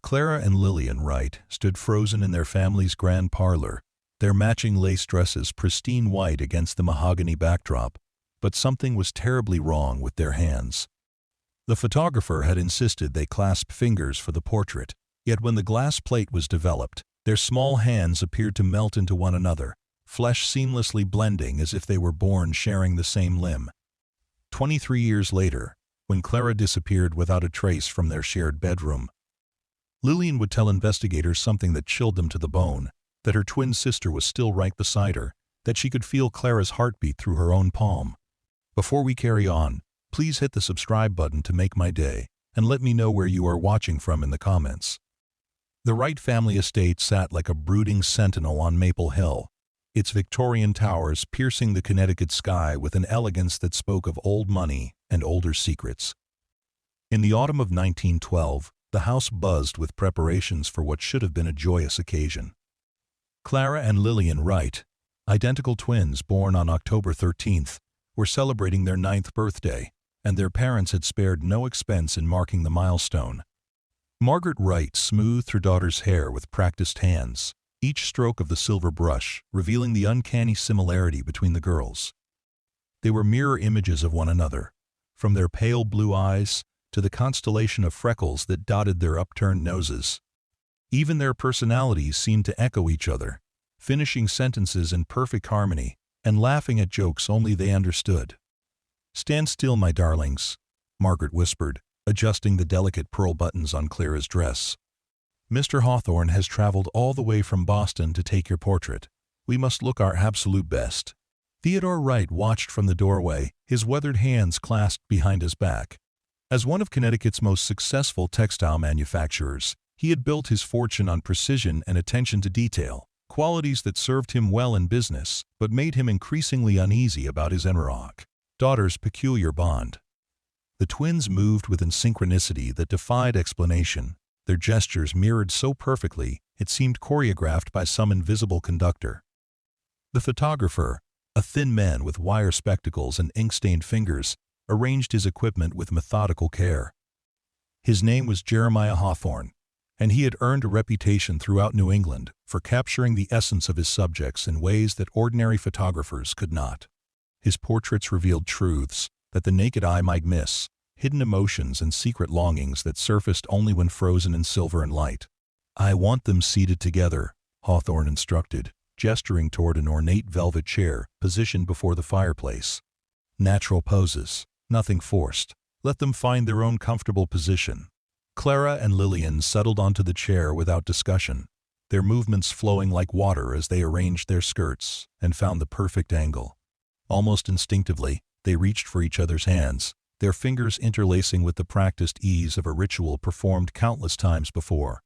Clara and Lillian Wright stood frozen in their family's grand parlor, their matching lace dresses pristine white against the mahogany backdrop, but something was terribly wrong with their hands. The photographer had insisted they clasp fingers for the portrait, yet when the glass plate was developed, their small hands appeared to melt into one another, flesh seamlessly blending as if they were born sharing the same limb. 23 years later, when Clara disappeared without a trace from their shared bedroom, Lillian would tell investigators something that chilled them to the bone, that her twin sister was still right beside her, that she could feel Clara's heartbeat through her own palm. Before we carry on, please hit the subscribe button to make my day, and let me know where you are watching from in the comments. The Wright family estate sat like a brooding sentinel on Maple Hill, its Victorian towers piercing the Connecticut sky with an elegance that spoke of old money and older secrets. In the autumn of 1912, the house buzzed with preparations for what should have been a joyous occasion. Clara and Lillian Wright, identical twins born on October 13th, were celebrating their 9th birthday, and their parents had spared no expense in marking the milestone. Margaret Wright smoothed her daughter's hair with practiced hands, each stroke of the silver brush revealing the uncanny similarity between the girls. They were mirror images of one another, from their pale blue eyes to the constellation of freckles that dotted their upturned noses. Even their personalities seemed to echo each other, finishing sentences in perfect harmony and laughing at jokes only they understood. "Stand still, my darlings," Margaret whispered, adjusting the delicate pearl buttons on Clara's dress. "Mr. Hawthorne has traveled all the way from Boston to take your portrait. We must look our absolute best." Theodore Wright watched from the doorway, his weathered hands clasped behind his back. As one of Connecticut's most successful textile manufacturers, he had built his fortune on precision and attention to detail, qualities that served him well in business but made him increasingly uneasy about his daughter's peculiar bond. The twins moved with a synchronicity that defied explanation, their gestures mirrored so perfectly it seemed choreographed by some invisible conductor. The photographer, a thin man with wire spectacles and ink-stained fingers, arranged his equipment with methodical care. His name was Jeremiah Hawthorne, and he had earned a reputation throughout New England for capturing the essence of his subjects in ways that ordinary photographers could not. His portraits revealed truths that the naked eye might miss, hidden emotions and secret longings that surfaced only when frozen in silver and light. "I want them seated together," Hawthorne instructed, gesturing toward an ornate velvet chair positioned before the fireplace. "Natural poses, nothing forced. Let them find their own comfortable position." Clara and Lillian settled onto the chair without discussion, their movements flowing like water as they arranged their skirts and found the perfect angle. Almost instinctively, they reached for each other's hands, their fingers interlacing with the practiced ease of a ritual performed countless times before.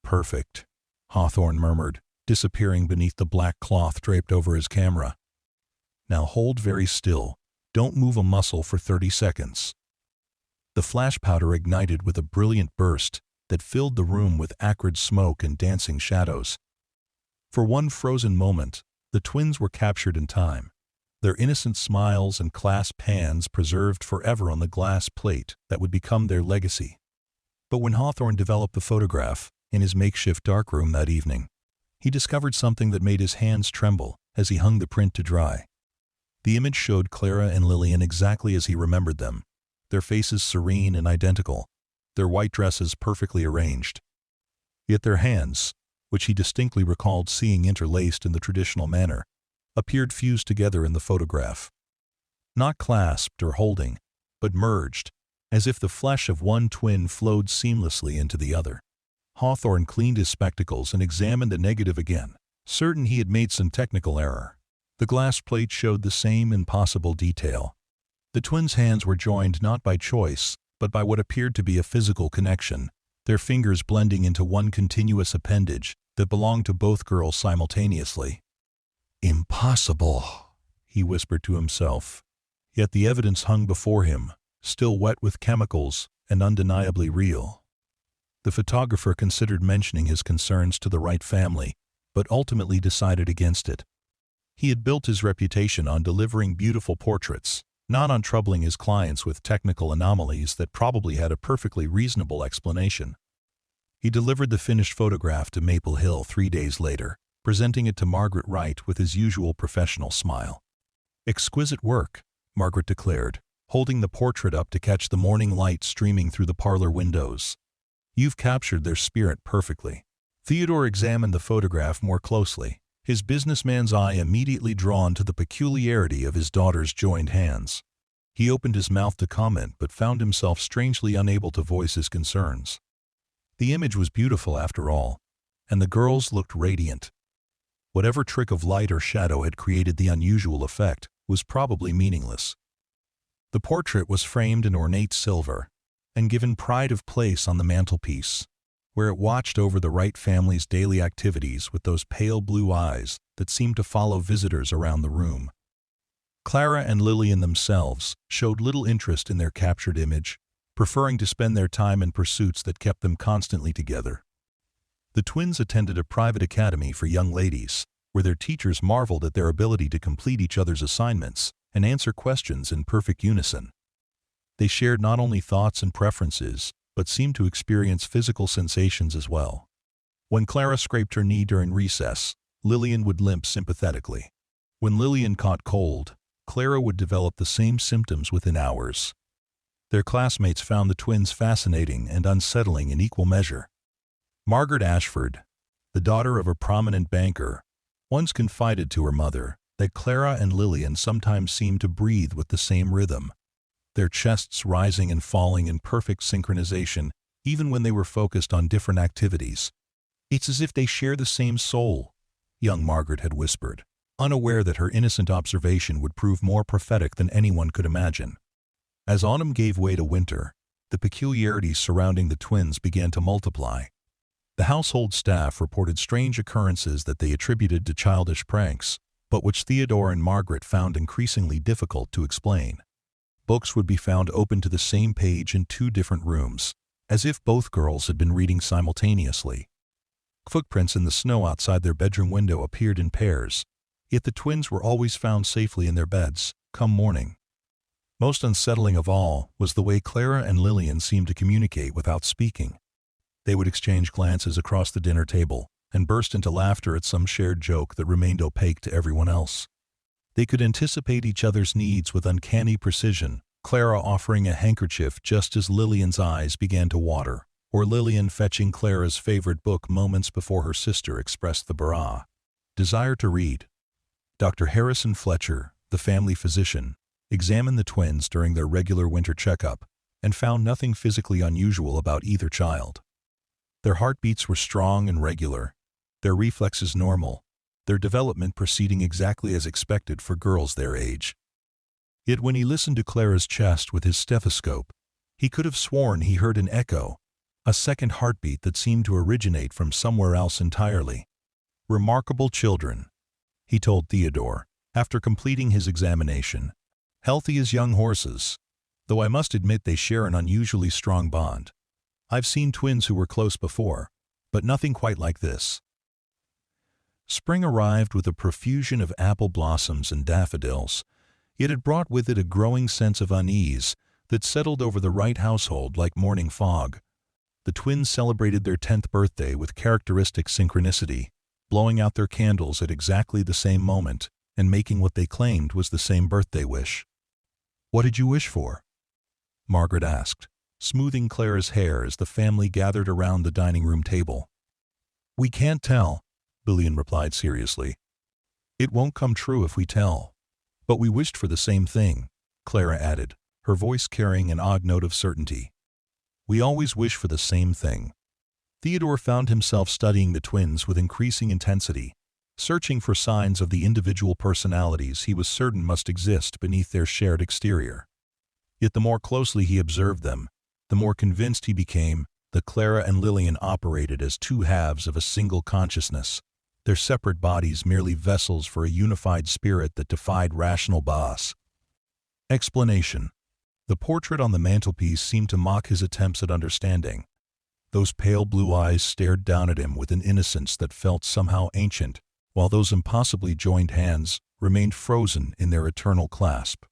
"Perfect," Hawthorne murmured, disappearing beneath the black cloth draped over his camera. "Now hold very still. Don't move a muscle for 30 seconds. The flash powder ignited with a brilliant burst that filled the room with acrid smoke and dancing shadows. For one frozen moment, the twins were captured in time, their innocent smiles and clasped hands preserved forever on the glass plate that would become their legacy. But when Hawthorne developed the photograph in his makeshift darkroom that evening, he discovered something that made his hands tremble as he hung the print to dry. The image showed Clara and Lillian exactly as he remembered them, their faces serene and identical, their white dresses perfectly arranged. Yet their hands, which he distinctly recalled seeing interlaced in the traditional manner, appeared fused together in the photograph. Not clasped or holding, but merged, as if the flesh of one twin flowed seamlessly into the other. Hawthorne cleaned his spectacles and examined the negative again, certain he had made some technical error. The glass plate showed the same impossible detail. The twins' hands were joined not by choice, but by what appeared to be a physical connection, their fingers blending into one continuous appendage that belonged to both girls simultaneously. "Impossible," he whispered to himself. Yet the evidence hung before him, still wet with chemicals and undeniably real. The photographer considered mentioning his concerns to the Wright family, but ultimately decided against it. He had built his reputation on delivering beautiful portraits, not on troubling his clients with technical anomalies that probably had a perfectly reasonable explanation. He delivered the finished photograph to Maple Hill 3 days later, presenting it to Margaret Wright with his usual professional smile. "Exquisite work," Margaret declared, holding the portrait up to catch the morning light streaming through the parlor windows. "You've captured their spirit perfectly." Theodore examined the photograph more closely, his businessman's eye immediately drawn to the peculiarity of his daughter's joined hands. He opened his mouth to comment but found himself strangely unable to voice his concerns. The image was beautiful after all, and the girls looked radiant. Whatever trick of light or shadow had created the unusual effect was probably meaningless. The portrait was framed in ornate silver and given pride of place on the mantelpiece, where it watched over the Wright family's daily activities with those pale blue eyes that seemed to follow visitors around the room. Clara and Lillian themselves showed little interest in their captured image, preferring to spend their time in pursuits that kept them constantly together. The twins attended a private academy for young ladies, where their teachers marveled at their ability to complete each other's assignments and answer questions in perfect unison. They shared not only thoughts and preferences, but seemed to experience physical sensations as well. When Clara scraped her knee during recess, Lillian would limp sympathetically. When Lillian caught cold, Clara would develop the same symptoms within hours. Their classmates found the twins fascinating and unsettling in equal measure. Margaret Ashford, the daughter of a prominent banker, once confided to her mother that Clara and Lillian sometimes seemed to breathe with the same rhythm, their chests rising and falling in perfect synchronization even when they were focused on different activities. "It's as if they share the same soul," young Margaret had whispered, unaware that her innocent observation would prove more prophetic than anyone could imagine. As autumn gave way to winter, the peculiarities surrounding the twins began to multiply. The household staff reported strange occurrences that they attributed to childish pranks, but which Theodore and Margaret found increasingly difficult to explain. Books would be found open to the same page in 2 different rooms, as if both girls had been reading simultaneously. Footprints in the snow outside their bedroom window appeared in pairs, yet the twins were always found safely in their beds, come morning. Most unsettling of all was the way Clara and Lillian seemed to communicate without speaking. They would exchange glances across the dinner table and burst into laughter at some shared joke that remained opaque to everyone else. They could anticipate each other's needs with uncanny precision, Clara offering a handkerchief just as Lillian's eyes began to water, or Lillian fetching Clara's favorite book moments before her sister expressed the desire to read. Dr. Harrison Fletcher, the family physician, examined the twins during their regular winter checkup and found nothing physically unusual about either child. Their heartbeats were strong and regular, their reflexes normal, their development proceeding exactly as expected for girls their age. Yet when he listened to Clara's chest with his stethoscope, he could have sworn he heard an echo, a second heartbeat that seemed to originate from somewhere else entirely. "Remarkable children," he told Theodore, after completing his examination. "Healthy as young horses, though I must admit they share an unusually strong bond. I've seen twins who were close before, but nothing quite like this." Spring arrived with a profusion of apple blossoms and daffodils, yet it brought with it a growing sense of unease that settled over the Wright household like morning fog. The twins celebrated their 10th birthday with characteristic synchronicity, blowing out their candles at exactly the same moment and making what they claimed was the same birthday wish. "What did you wish for?" Margaret asked, smoothing Clara's hair as the family gathered around the dining room table. "We can't tell," Lillian replied seriously. "It won't come true if we tell. But we wished for the same thing," Clara added, her voice carrying an odd note of certainty. "We always wish for the same thing." Theodore found himself studying the twins with increasing intensity, searching for signs of the individual personalities he was certain must exist beneath their shared exterior. Yet the more closely he observed them, the more convinced he became that Clara and Lillian operated as 2 halves of a single consciousness, their separate bodies merely vessels for a unified spirit that defied rational boss. Explanation. The portrait on the mantelpiece seemed to mock his attempts at understanding. Those pale blue eyes stared down at him with an innocence that felt somehow ancient, while those impossibly joined hands remained frozen in their eternal clasp.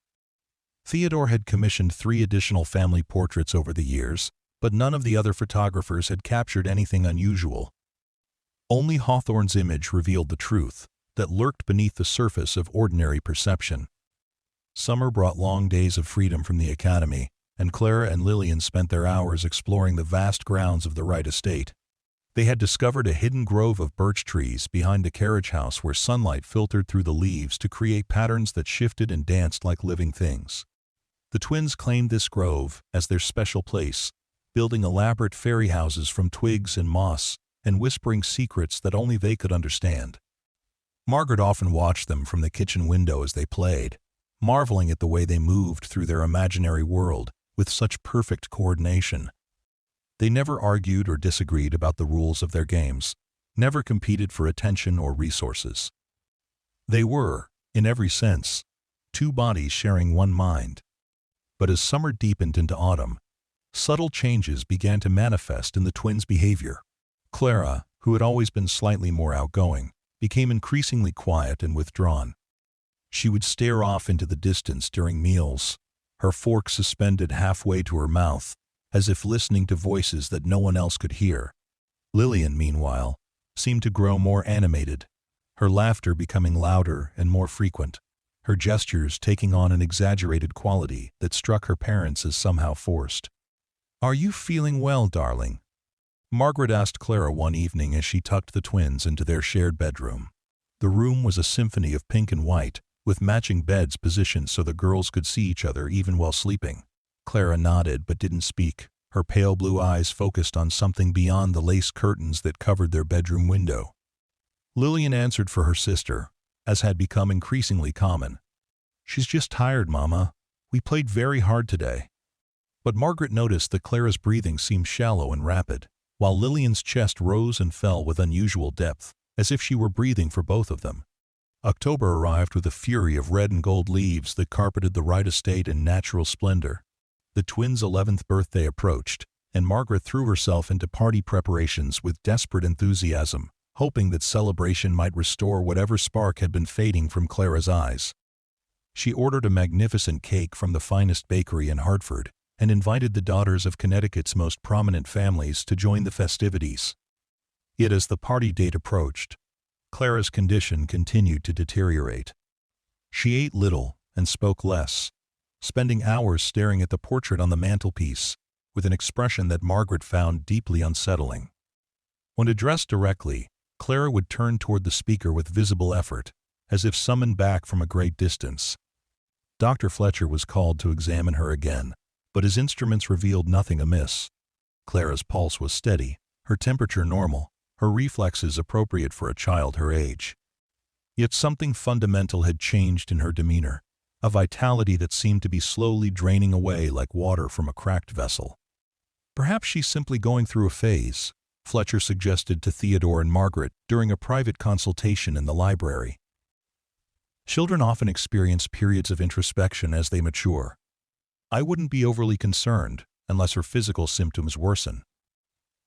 Theodore had commissioned 3 additional family portraits over the years, but none of the other photographers had captured anything unusual. Only Hawthorne's image revealed the truth that lurked beneath the surface of ordinary perception. Summer brought long days of freedom from the academy, and Clara and Lillian spent their hours exploring the vast grounds of the Wright estate. They had discovered a hidden grove of birch trees behind the carriage house where sunlight filtered through the leaves to create patterns that shifted and danced like living things. The twins claimed this grove as their special place, building elaborate fairy houses from twigs and moss and whispering secrets that only they could understand. Margaret often watched them from the kitchen window as they played, marveling at the way they moved through their imaginary world with such perfect coordination. They never argued or disagreed about the rules of their games, never competed for attention or resources. They were, in every sense, two bodies sharing one mind. But as summer deepened into autumn, subtle changes began to manifest in the twins' behavior. Clara, who had always been slightly more outgoing, became increasingly quiet and withdrawn. She would stare off into the distance during meals, her fork suspended halfway to her mouth, as if listening to voices that no one else could hear. Lillian, meanwhile, seemed to grow more animated, her laughter becoming louder and more frequent, her gestures taking on an exaggerated quality that struck her parents as somehow forced. "Are you feeling well, darling?" Margaret asked Clara one evening as she tucked the twins into their shared bedroom. The room was a symphony of pink and white, with matching beds positioned so the girls could see each other even while sleeping. Clara nodded but didn't speak, her pale blue eyes focused on something beyond the lace curtains that covered their bedroom window. Lillian answered for her sister, as had become increasingly common. "She's just tired, Mama. We played very hard today." But Margaret noticed that Clara's breathing seemed shallow and rapid, while Lillian's chest rose and fell with unusual depth, as if she were breathing for both of them. October arrived with a fury of red and gold leaves that carpeted the Wright estate in natural splendor. The twins' 11th birthday approached, and Margaret threw herself into party preparations with desperate enthusiasm, hoping that celebration might restore whatever spark had been fading from Clara's eyes. She ordered a magnificent cake from the finest bakery in Hartford and invited the daughters of Connecticut's most prominent families to join the festivities. Yet as the party date approached, Clara's condition continued to deteriorate. She ate little and spoke less, spending hours staring at the portrait on the mantelpiece with an expression that Margaret found deeply unsettling. When addressed directly, Clara would turn toward the speaker with visible effort, as if summoned back from a great distance. Dr. Fletcher was called to examine her again, but his instruments revealed nothing amiss. Clara's pulse was steady, her temperature normal, her reflexes appropriate for a child her age. Yet something fundamental had changed in her demeanor, a vitality that seemed to be slowly draining away like water from a cracked vessel. "Perhaps she's simply going through a phase," Fletcher suggested to Theodore and Margaret during a private consultation in the library. "Children often experience periods of introspection as they mature. I wouldn't be overly concerned unless her physical symptoms worsen."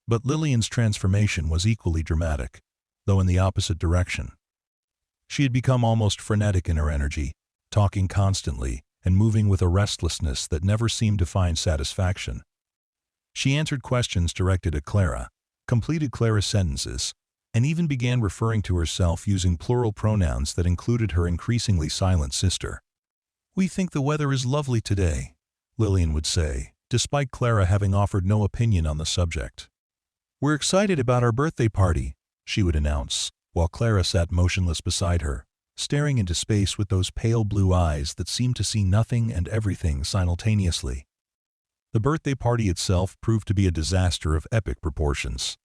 But Lillian's transformation was equally dramatic, though in the opposite direction. She had become almost frenetic in her energy, talking constantly and moving with a restlessness that never seemed to find satisfaction. She answered questions directed at Clara, completed Clara's sentences, and even began referring to herself using plural pronouns that included her increasingly silent sister. "We think the weather is lovely today," Lillian would say, despite Clara having offered no opinion on the subject. "We're excited about our birthday party," she would announce, while Clara sat motionless beside her, staring into space with those pale blue eyes that seemed to see nothing and everything simultaneously. The birthday party itself proved to be a disaster of epic proportions.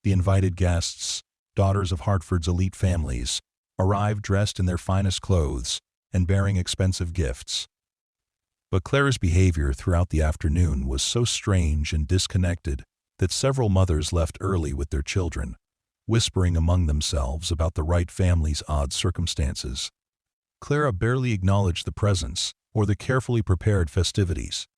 The invited guests, daughters of Hartford's elite families, arrived dressed in their finest clothes and bearing expensive gifts. But Clara's behavior throughout the afternoon was so strange and disconnected that several mothers left early with their children, whispering among themselves about the Wright family's odd circumstances. Clara barely acknowledged the presents or the carefully prepared festivities.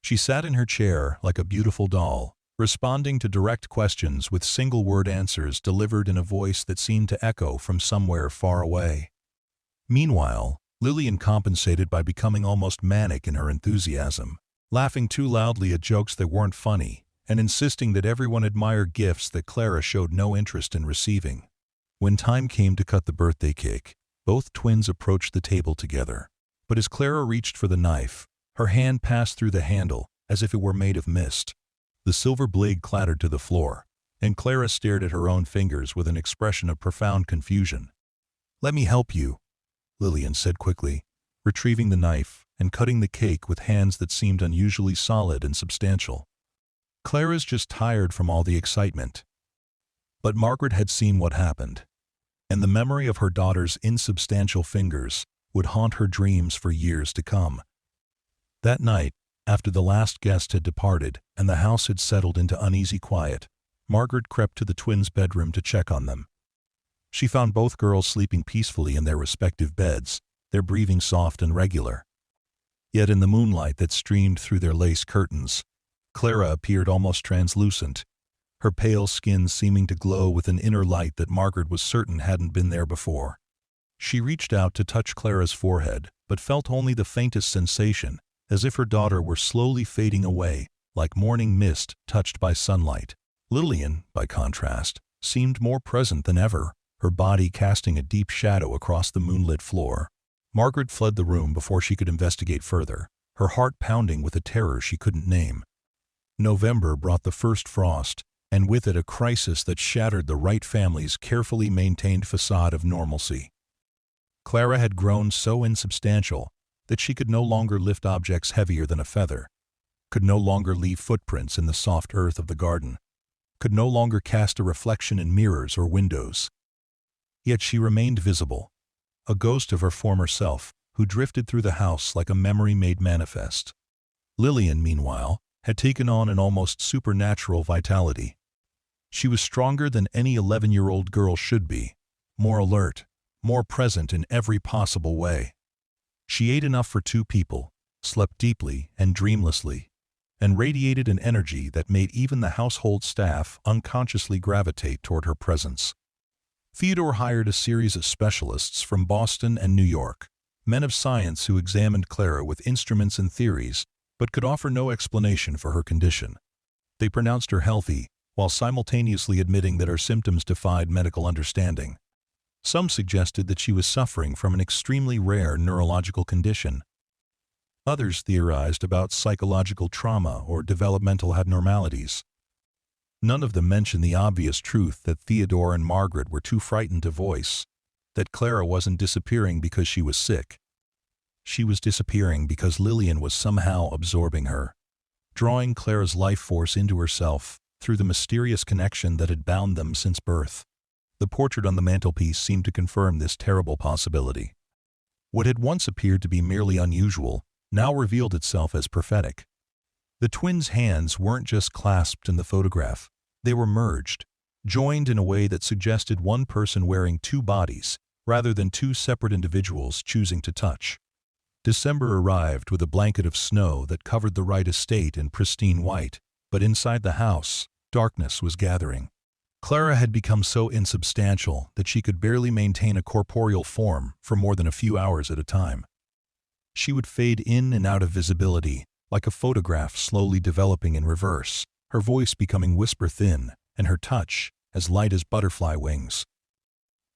She sat in her chair like a beautiful doll, responding to direct questions with single-word answers delivered in a voice that seemed to echo from somewhere far away. Meanwhile, Lillian compensated by becoming almost manic in her enthusiasm, laughing too loudly at jokes that weren't funny, and insisting that everyone admire gifts that Clara showed no interest in receiving. When time came to cut the birthday cake, both twins approached the table together. But as Clara reached for the knife, her hand passed through the handle as if it were made of mist. The silver blade clattered to the floor, and Clara stared at her own fingers with an expression of profound confusion. "Let me help you," Lillian said quickly, retrieving the knife and cutting the cake with hands that seemed unusually solid and substantial. "Clara's just tired from all the excitement." But Margaret had seen what happened, and the memory of her daughter's insubstantial fingers would haunt her dreams for years to come. That night, after the last guest had departed and the house had settled into uneasy quiet, Margaret crept to the twins' bedroom to check on them. She found both girls sleeping peacefully in their respective beds, their breathing soft and regular. Yet in the moonlight that streamed through their lace curtains, Clara appeared almost translucent, her pale skin seeming to glow with an inner light that Margaret was certain hadn't been there before. She reached out to touch Clara's forehead, but felt only the faintest sensation, as if her daughter were slowly fading away, like morning mist touched by sunlight. Lillian, by contrast, seemed more present than ever, her body casting a deep shadow across the moonlit floor. Margaret fled the room before she could investigate further, her heart pounding with a terror she couldn't name. November brought the first frost, and with it a crisis that shattered the Wright family's carefully maintained facade of normalcy. Clara had grown so insubstantial that she could no longer lift objects heavier than a feather, could no longer leave footprints in the soft earth of the garden, could no longer cast a reflection in mirrors or windows. Yet she remained visible, a ghost of her former self who drifted through the house like a memory made manifest. Lillian, meanwhile, had taken on an almost supernatural vitality. She was stronger than any 11-year-old girl should be, more alert, more present in every possible way. She ate enough for 2 people, slept deeply and dreamlessly, and radiated an energy that made even the household staff unconsciously gravitate toward her presence. Theodore hired a series of specialists from Boston and New York, men of science who examined Clara with instruments and theories, but could offer no explanation for her condition. They pronounced her healthy, while simultaneously admitting that her symptoms defied medical understanding. Some suggested that she was suffering from an extremely rare neurological condition. Others theorized about psychological trauma or developmental abnormalities. None of them mentioned the obvious truth that Theodore and Margaret were too frightened to voice, that Clara wasn't disappearing because she was sick. She was disappearing because Lillian was somehow absorbing her, drawing Clara's life force into herself through the mysterious connection that had bound them since birth. The portrait on the mantelpiece seemed to confirm this terrible possibility. What had once appeared to be merely unusual now revealed itself as prophetic. The twins' hands weren't just clasped in the photograph, they were merged, joined in a way that suggested one person wearing 2 bodies, rather than 2 separate individuals choosing to touch. December arrived with a blanket of snow that covered the Wright estate in pristine white, but inside the house, darkness was gathering. Clara had become so insubstantial that she could barely maintain a corporeal form for more than a few hours at a time. She would fade in and out of visibility, like a photograph slowly developing in reverse, her voice becoming whisper-thin, and her touch as light as butterfly wings.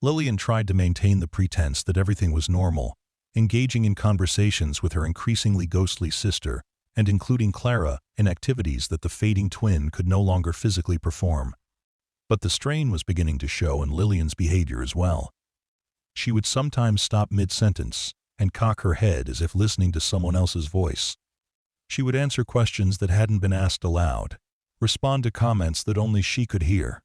Lillian tried to maintain the pretense that everything was normal, engaging in conversations with her increasingly ghostly sister, and including Clara in activities that the fading twin could no longer physically perform. But the strain was beginning to show in Lillian's behavior as well. She would sometimes stop mid-sentence and cock her head as if listening to someone else's voice. She would answer questions that hadn't been asked aloud, respond to comments that only she could hear.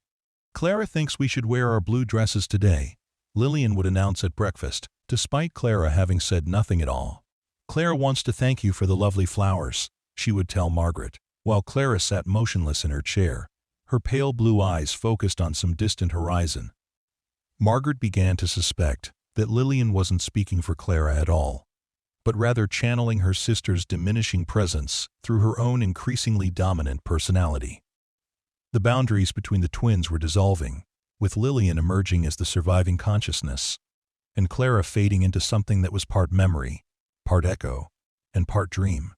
"Clara thinks we should wear our blue dresses today," Lillian would announce at breakfast, despite Clara having said nothing at all. "Clara wants to thank you for the lovely flowers," she would tell Margaret, while Clara sat motionless in her chair, her pale blue eyes focused on some distant horizon. Margaret began to suspect that Lillian wasn't speaking for Clara at all, but rather channeling her sister's diminishing presence through her own increasingly dominant personality. The boundaries between the twins were dissolving, with Lillian emerging as the surviving consciousness, and Clara fading into something that was part memory, part echo, and part dream.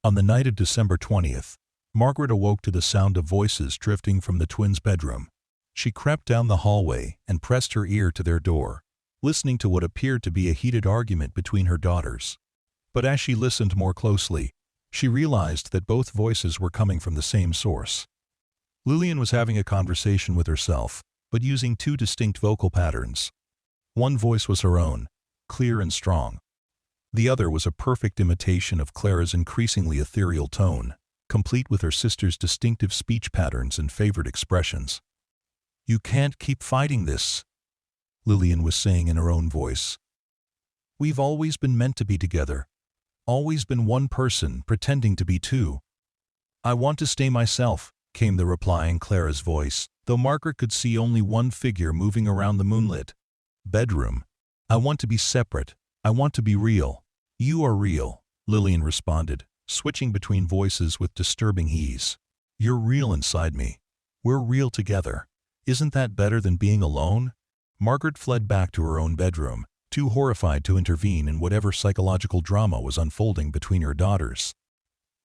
On the night of December 20th, Margaret awoke to the sound of voices drifting from the twins' bedroom. She crept down the hallway and pressed her ear to their door, listening to what appeared to be a heated argument between her daughters. But as she listened more closely, she realized that both voices were coming from the same source. Lillian was having a conversation with herself, but using two distinct vocal patterns. One voice was her own, clear and strong. The other was a perfect imitation of Clara's increasingly ethereal tone, complete with her sister's distinctive speech patterns and favorite expressions. "You can't keep fighting this," Lillian was saying in her own voice. "We've always been meant to be together. Always been one person pretending to be two." "I want to stay myself," came the reply in Clara's voice, though Margaret could see only one figure moving around the moonlit bedroom. "I want to be separate. I want to be real." "You are real," Lillian responded, switching between voices with disturbing ease. "You're real inside me. We're real together. Isn't that better than being alone?" Margaret fled back to her own bedroom, too horrified to intervene in whatever psychological drama was unfolding between her daughters.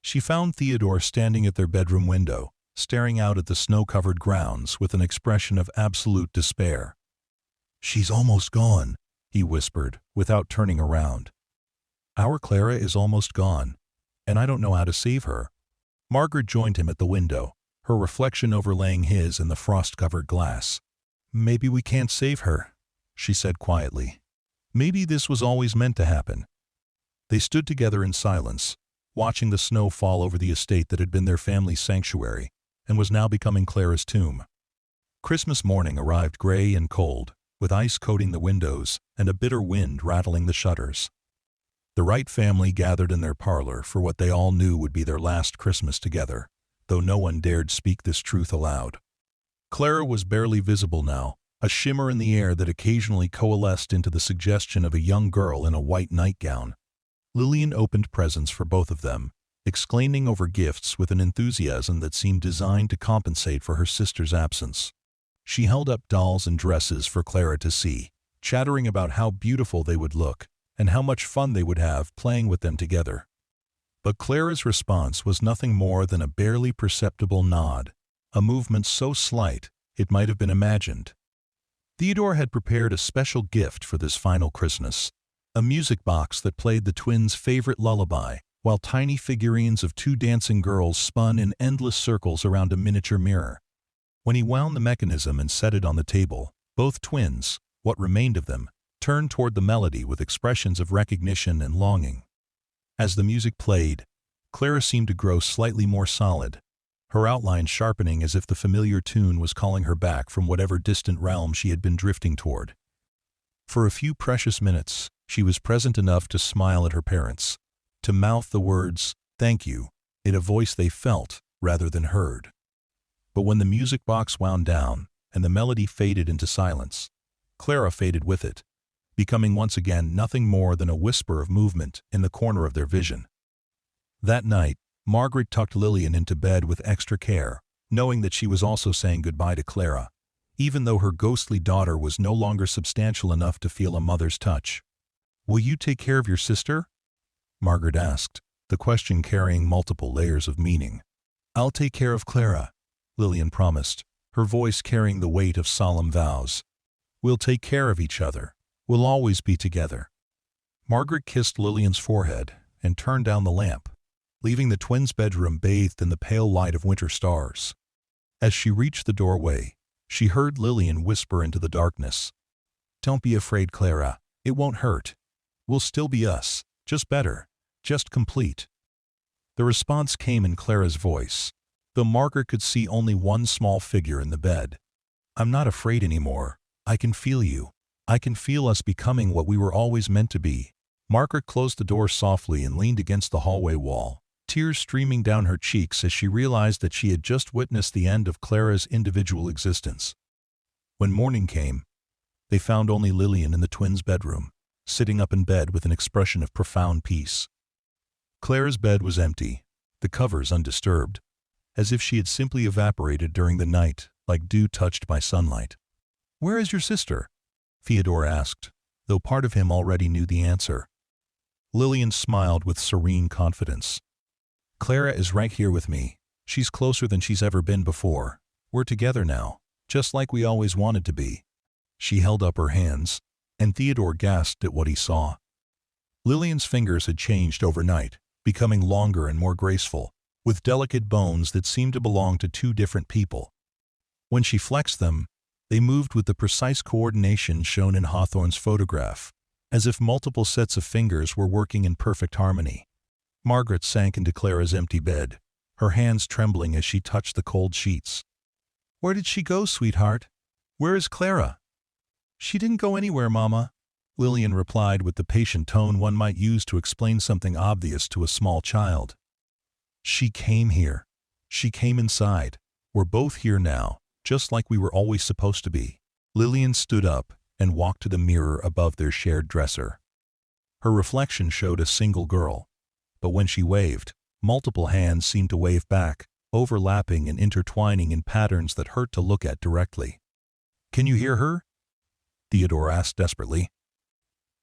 She found Theodore standing at their bedroom window, staring out at the snow-covered grounds with an expression of absolute despair. "She's almost gone," he whispered, without turning around. "Our Clara is almost gone, and I don't know how to save her." Margaret joined him at the window, her reflection overlaying his in the frost-covered glass. "Maybe we can't save her," she said quietly. "Maybe this was always meant to happen." They stood together in silence, watching the snow fall over the estate that had been their family's sanctuary and was now becoming Clara's tomb. Christmas morning arrived gray and cold, with ice coating the windows and a bitter wind rattling the shutters. The Wright family gathered in their parlor for what they all knew would be their last Christmas together, though no one dared speak this truth aloud. Clara was barely visible now, a shimmer in the air that occasionally coalesced into the suggestion of a young girl in a white nightgown. Lillian opened presents for both of them, exclaiming over gifts with an enthusiasm that seemed designed to compensate for her sister's absence. She held up dolls and dresses for Clara to see, chattering about how beautiful they would look and how much fun they would have playing with them together. But Clara's response was nothing more than a barely perceptible nod, a movement so slight it might have been imagined. Theodore had prepared a special gift for this final Christmas, a music box that played the twins' favorite lullaby, while tiny figurines of two dancing girls spun in endless circles around a miniature mirror. When he wound the mechanism and set it on the table, both twins, what remained of them, turned toward the melody with expressions of recognition and longing. As the music played, Clara seemed to grow slightly more solid, her outline sharpening as if the familiar tune was calling her back from whatever distant realm she had been drifting toward. For a few precious minutes, she was present enough to smile at her parents, to mouth the words, "Thank you," in a voice they felt rather than heard. But when the music box wound down and the melody faded into silence, Clara faded with it, becoming once again nothing more than a whisper of movement in the corner of their vision. That night, Margaret tucked Lillian into bed with extra care, knowing that she was also saying goodbye to Clara, even though her ghostly daughter was no longer substantial enough to feel a mother's touch. "Will you take care of your sister?" Margaret asked, the question carrying multiple layers of meaning. "I'll take care of Clara," Lillian promised, her voice carrying the weight of solemn vows. "We'll take care of each other. We'll always be together." Margaret kissed Lillian's forehead and turned down the lamp, leaving the twins' bedroom bathed in the pale light of winter stars. As she reached the doorway, she heard Lillian whisper into the darkness, "Don't be afraid, Clara. It won't hurt. We'll still be us, just better, just complete." The response came in Clara's voice, though Margaret could see only one small figure in the bed. "I'm not afraid anymore. I can feel you. I can feel us becoming what we were always meant to be." Margaret closed the door softly and leaned against the hallway wall, tears streaming down her cheeks as she realized that she had just witnessed the end of Clara's individual existence. When morning came, they found only Lillian in the twins' bedroom, sitting up in bed with an expression of profound peace. Clara's bed was empty, the covers undisturbed, as if she had simply evaporated during the night like dew touched by sunlight. "Where is your sister?" Theodore asked, though part of him already knew the answer. Lillian smiled with serene confidence. Clara is right here with me. She's closer than she's ever been before. We're together now, just like we always wanted to be." She held up her hands, and Theodore gasped at what he saw. Lillian's fingers had changed overnight, becoming longer and more graceful, with delicate bones that seemed to belong to two different people. When she flexed them, they moved with the precise coordination shown in Hawthorne's photograph, as if multiple sets of fingers were working in perfect harmony. Margaret sank into Clara's empty bed, her hands trembling as she touched the cold sheets. "Where did she go, sweetheart? Where is Clara?" "She didn't go anywhere, Mama," Lillian replied with the patient tone one might use to explain something obvious to a small child. "She came here. She came inside. We're both here now, just like we were always supposed to be." Lillian stood up and walked to the mirror above their shared dresser. Her reflection showed a single girl, but when she waved, multiple hands seemed to wave back, overlapping and intertwining in patterns that hurt to look at directly. "Can you hear her?" Theodore asked desperately.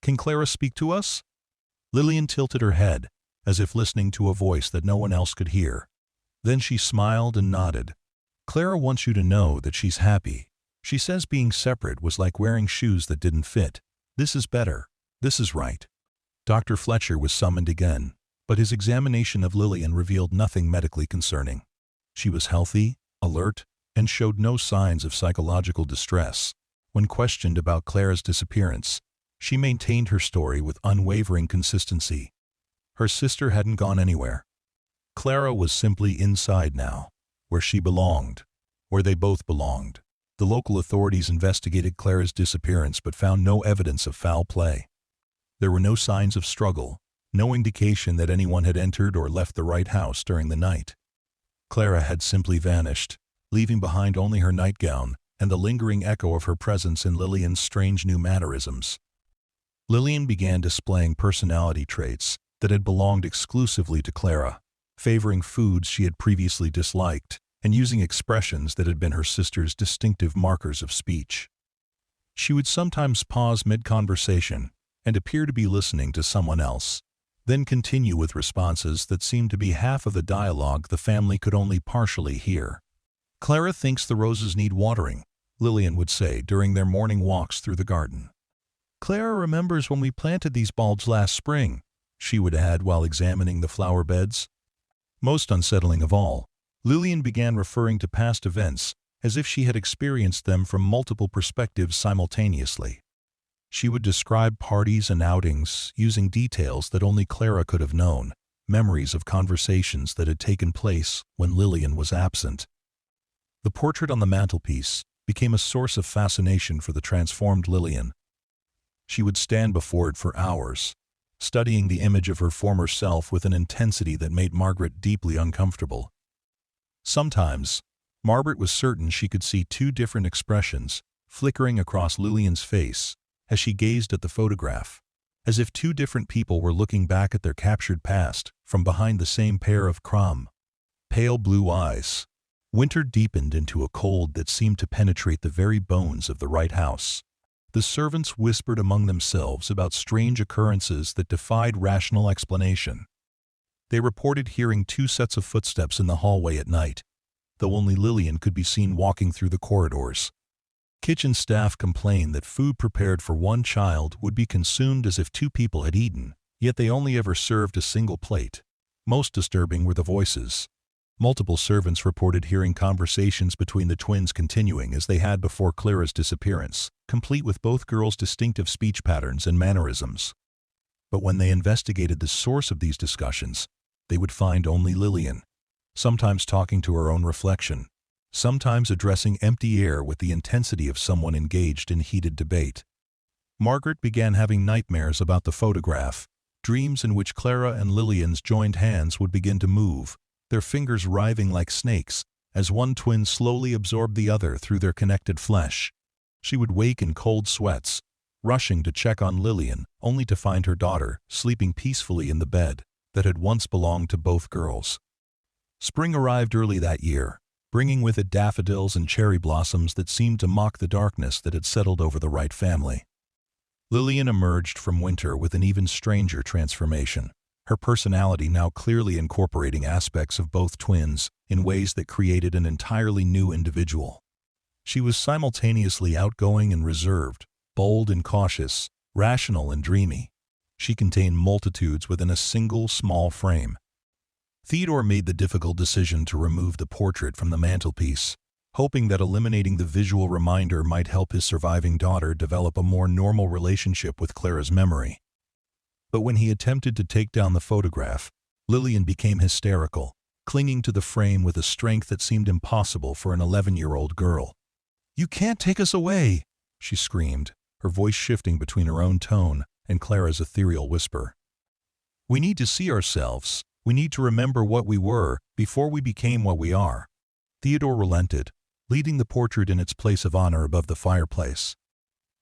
"Can Clara speak to us?" Lillian tilted her head, as if listening to a voice that no one else could hear. Then she smiled and nodded. "Clara wants you to know that she's happy. She says being separate was like wearing shoes that didn't fit. This is better. This is right." Dr. Fletcher was summoned again, but his examination of Lillian revealed nothing medically concerning. She was healthy, alert, and showed no signs of psychological distress. When questioned about Clara's disappearance, she maintained her story with unwavering consistency. Her sister hadn't gone anywhere. Clara was simply inside now, where she belonged, where they both belonged. The local authorities investigated Clara's disappearance but found no evidence of foul play. There were no signs of struggle, no indication that anyone had entered or left the Wright house during the night. Clara had simply vanished, leaving behind only her nightgown and the lingering echo of her presence in Lillian's strange new mannerisms. Lillian began displaying personality traits that had belonged exclusively to Clara, favoring foods she had previously disliked and using expressions that had been her sister's distinctive markers of speech. She would sometimes pause mid-conversation and appear to be listening to someone else, then continue with responses that seemed to be half of the dialogue the family could only partially hear. "Clara thinks the roses need watering," Lillian would say during their morning walks through the garden. "Clara remembers when we planted these bulbs last spring," she would add while examining the flower beds. Most unsettling of all, Lillian began referring to past events as if she had experienced them from multiple perspectives simultaneously. She would describe parties and outings using details that only Clara could have known, memories of conversations that had taken place when Lillian was absent. The portrait on the mantelpiece became a source of fascination for the transformed Lillian. She would stand before it for hours, studying the image of her former self with an intensity that made Margaret deeply uncomfortable. Sometimes, Margaret was certain she could see two different expressions flickering across Lillian's face as she gazed at the photograph, as if two different people were looking back at their captured past from behind the same pair of pale blue eyes. Winter deepened into a cold that seemed to penetrate the very bones of the Wright house. The servants whispered among themselves about strange occurrences that defied rational explanation. They reported hearing two sets of footsteps in the hallway at night, though only Lillian could be seen walking through the corridors. Kitchen staff complained that food prepared for one child would be consumed as if two people had eaten, yet they only ever served a single plate. Most disturbing were the voices. Multiple servants reported hearing conversations between the twins continuing as they had before Clara's disappearance, complete with both girls' distinctive speech patterns and mannerisms. But when they investigated the source of these discussions, they would find only Lillian, sometimes talking to her own reflection, sometimes addressing empty air with the intensity of someone engaged in heated debate. Margaret began having nightmares about the photograph, dreams in which Clara and Lillian's joined hands would begin to move, their fingers writhing like snakes, as one twin slowly absorbed the other through their connected flesh. She would wake in cold sweats, rushing to check on Lillian, only to find her daughter sleeping peacefully in the bed that had once belonged to both girls. Spring arrived early that year, bringing with it daffodils and cherry blossoms that seemed to mock the darkness that had settled over the Wright family. Lillian emerged from winter with an even stranger transformation. her personality now clearly incorporating aspects of both twins in ways that created an entirely new individual. She was simultaneously outgoing and reserved, bold and cautious, rational and dreamy. She contained multitudes within a single small frame. Theodore made the difficult decision to remove the portrait from the mantelpiece, hoping that eliminating the visual reminder might help his surviving daughter develop a more normal relationship with Clara's memory. But when he attempted to take down the photograph, Lillian became hysterical, clinging to the frame with a strength that seemed impossible for an 11-year-old girl. "You can't take us away!" she screamed, her voice shifting between her own tone and Clara's ethereal whisper. "We need to see ourselves. We need to remember what we were before we became what we are." Theodore relented, leaving the portrait in its place of honor above the fireplace.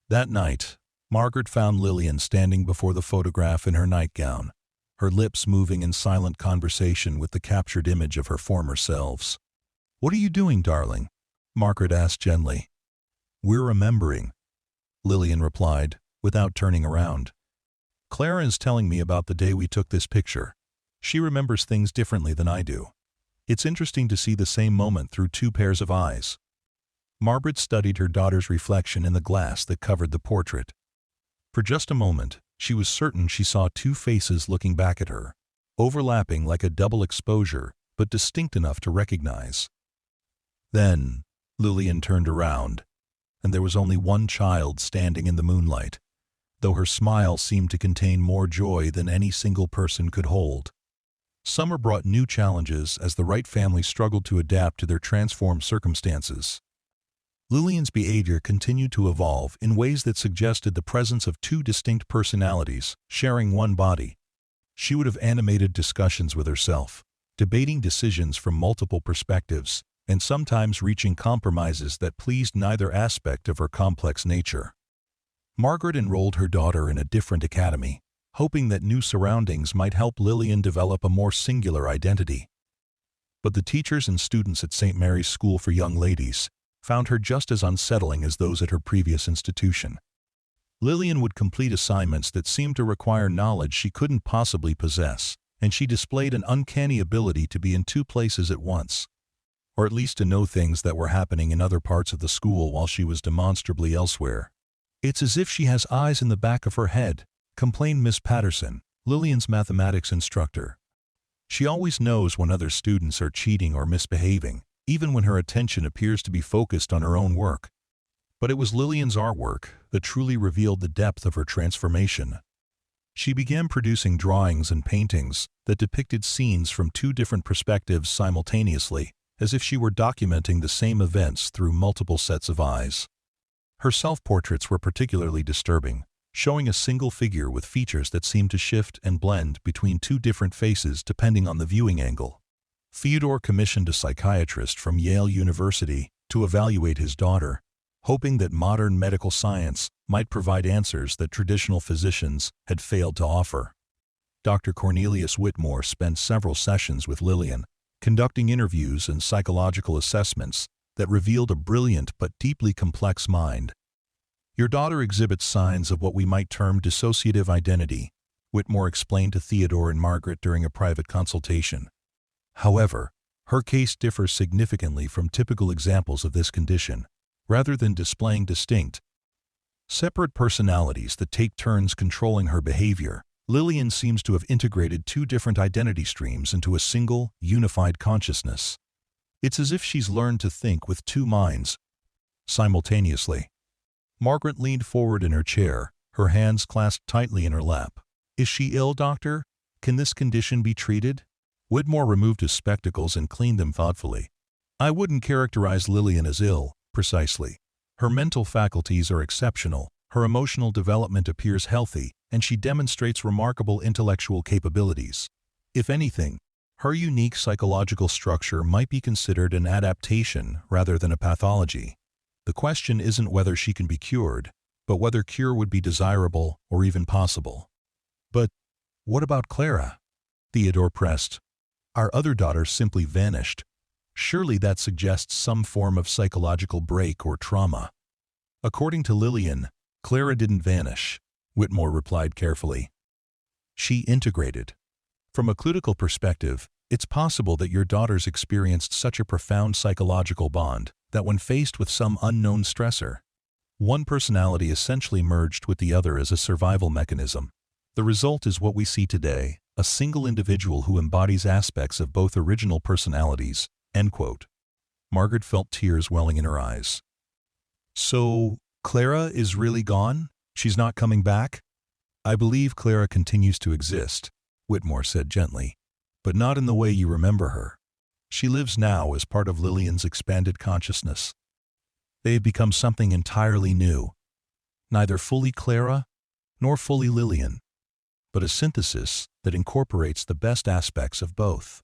That night, Margaret found Lillian standing before the photograph in her nightgown, her lips moving in silent conversation with the captured image of her former selves. "What are you doing, darling?" Margaret asked gently. "We're remembering," Lillian replied, without turning around. "Clara is telling me about the day we took this picture. She remembers things differently than I do. It's interesting to see the same moment through two pairs of eyes." Margaret studied her daughter's reflection in the glass that covered the portrait. For just a moment, she was certain she saw two faces looking back at her, overlapping like a double exposure, but distinct enough to recognize. Then, Lillian turned around, and there was only one child standing in the moonlight, though her smile seemed to contain more joy than any single person could hold. Summer brought new challenges as the Wright family struggled to adapt to their transformed circumstances. Lillian's behavior continued to evolve in ways that suggested the presence of two distinct personalities sharing one body. She would have animated discussions with herself, debating decisions from multiple perspectives, and sometimes reaching compromises that pleased neither aspect of her complex nature. Margaret enrolled her daughter in a different academy, hoping that new surroundings might help Lillian develop a more singular identity. But the teachers and students at St. Mary's School for Young Ladies found her just as unsettling as those at her previous institution. Lillian would complete assignments that seemed to require knowledge she couldn't possibly possess, and she displayed an uncanny ability to be in two places at once, or at least to know things that were happening in other parts of the school while she was demonstrably elsewhere. "It's as if she has eyes in the back of her head," complained Miss Patterson, Lillian's mathematics instructor. "She always knows when other students are cheating or misbehaving, even when her attention appears to be focused on her own work." But it was Lillian's artwork that truly revealed the depth of her transformation. She began producing drawings and paintings that depicted scenes from two different perspectives simultaneously, as if she were documenting the same events through multiple sets of eyes. Her self-portraits were particularly disturbing, showing a single figure with features that seemed to shift and blend between two different faces depending on the viewing angle. Theodore commissioned a psychiatrist from Yale University to evaluate his daughter, hoping that modern medical science might provide answers that traditional physicians had failed to offer. Dr. Cornelius Whitmore spent several sessions with Lillian, conducting interviews and psychological assessments that revealed a brilliant but deeply complex mind. "Your daughter exhibits signs of what we might term dissociative identity," Whitmore explained to Theodore and Margaret during a private consultation. However, her case differs significantly from typical examples of this condition. Rather than displaying distinct, separate personalities that take turns controlling her behavior, Lillian seems to have integrated two different identity streams into a single, unified consciousness. It's as if she's learned to think with two minds simultaneously. Margaret leaned forward in her chair, her hands clasped tightly in her lap. "Is she ill, doctor? Can this condition be treated?" Whitmore removed his spectacles and cleaned them thoughtfully. "I wouldn't characterize Lillian as ill, precisely. Her mental faculties are exceptional, her emotional development appears healthy, and she demonstrates remarkable intellectual capabilities. If anything, her unique psychological structure might be considered an adaptation rather than a pathology. The question isn't whether she can be cured, but whether cure would be desirable or even possible." "But what about Clara?" Theodore pressed. "Our other daughter simply vanished. Surely that suggests some form of psychological break or trauma." "According to Lillian, Clara didn't vanish," Whitmore replied carefully. "She integrated. From a clinical perspective, it's possible that your daughters experienced such a profound psychological bond that when faced with some unknown stressor, one personality essentially merged with the other as a survival mechanism. The result is what we see today, a single individual who embodies aspects of both original personalities." End quote. Margaret felt tears welling in her eyes. "So, Clara is really gone? She's not coming back?" "I believe Clara continues to exist," Whitmore said gently, "but not in the way you remember her. She lives now as part of Lillian's expanded consciousness. They have become something entirely new, neither fully Clara nor fully Lillian, but a synthesis that incorporates the best aspects of both."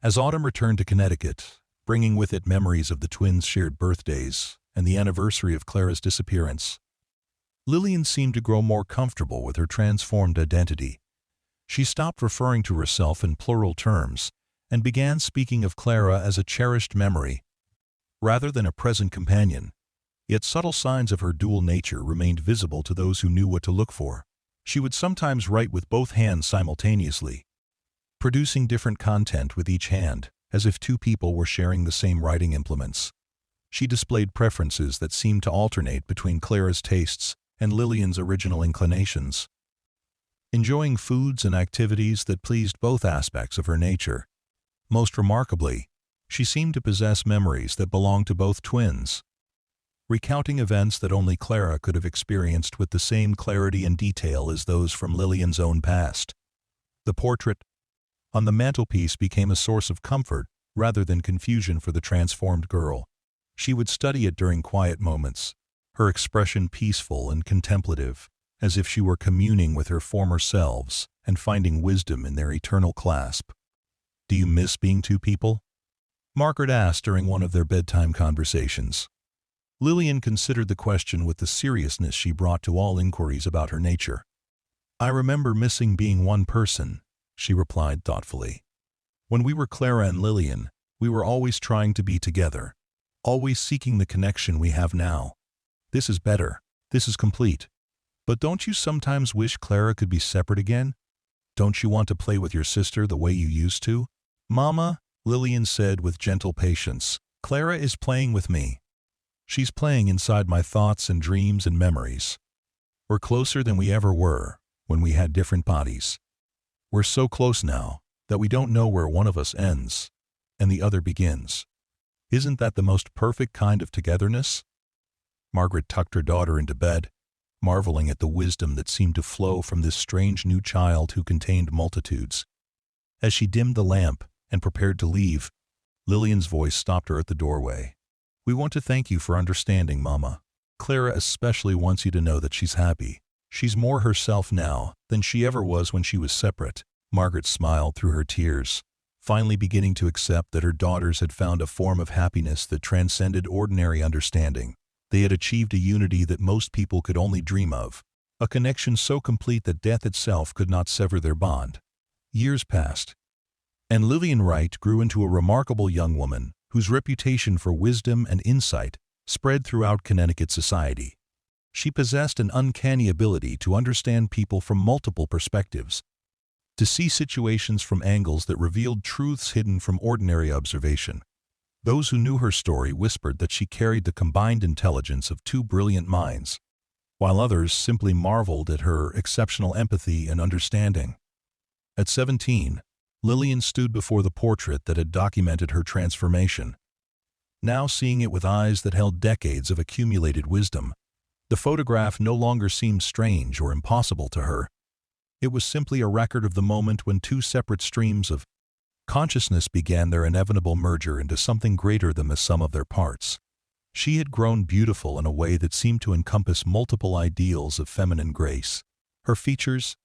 As autumn returned to Connecticut, bringing with it memories of the twins' shared birthdays and the anniversary of Clara's disappearance, Lillian seemed to grow more comfortable with her transformed identity. She stopped referring to herself in plural terms and began speaking of Clara as a cherished memory, rather than a present companion. Yet subtle signs of her dual nature remained visible to those who knew what to look for. She would sometimes write with both hands simultaneously, producing different content with each hand, as if two people were sharing the same writing implements. She displayed preferences that seemed to alternate between Clara's tastes and Lillian's original inclinations, enjoying foods and activities that pleased both aspects of her nature. Most remarkably, she seemed to possess memories that belonged to both twins, recounting events that only Clara could have experienced with the same clarity and detail as those from Lillian's own past. The portrait on the mantelpiece became a source of comfort rather than confusion for the transformed girl. She would study it during quiet moments, her expression peaceful and contemplative, as if she were communing with her former selves and finding wisdom in their eternal clasp. "Do you miss being two people?" Margaret asked during one of their bedtime conversations. Lillian considered the question with the seriousness she brought to all inquiries about her nature. "I remember missing being one person," she replied thoughtfully. "When we were Clara and Lillian, we were always trying to be together, always seeking the connection we have now. This is better. This is complete. But don't you sometimes wish Clara could be separate again? Don't you want to play with your sister the way you used to?" "Mama," Lillian said with gentle patience, "Clara is playing with me. She's playing inside my thoughts and dreams and memories. We're closer than we ever were when we had different bodies. We're so close now that we don't know where one of us ends and the other begins. Isn't that the most perfect kind of togetherness?" Margaret tucked her daughter into bed, marveling at the wisdom that seemed to flow from this strange new child who contained multitudes. As she dimmed the lamp and prepared to leave, Lillian's voice stopped her at the doorway. "We want to thank you for understanding, Mama. Clara especially wants you to know that she's happy. She's more herself now than she ever was when she was separate." Margaret smiled through her tears, finally beginning to accept that her daughters had found a form of happiness that transcended ordinary understanding. They had achieved a unity that most people could only dream of, a connection so complete that death itself could not sever their bond. Years passed, and Lillian Wright grew into a remarkable young woman whose reputation for wisdom and insight spread throughout Connecticut society. She possessed an uncanny ability to understand people from multiple perspectives, to see situations from angles that revealed truths hidden from ordinary observation. Those who knew her story whispered that she carried the combined intelligence of two brilliant minds, while others simply marveled at her exceptional empathy and understanding. At 17, Lillian stood before the portrait that had documented her transformation. Now seeing it with eyes that held decades of accumulated wisdom, the photograph no longer seemed strange or impossible to her. It was simply a record of the moment when two separate streams of consciousness began their inevitable merger into something greater than the sum of their parts. She had grown beautiful in a way that seemed to encompass multiple ideals of feminine grace. Her features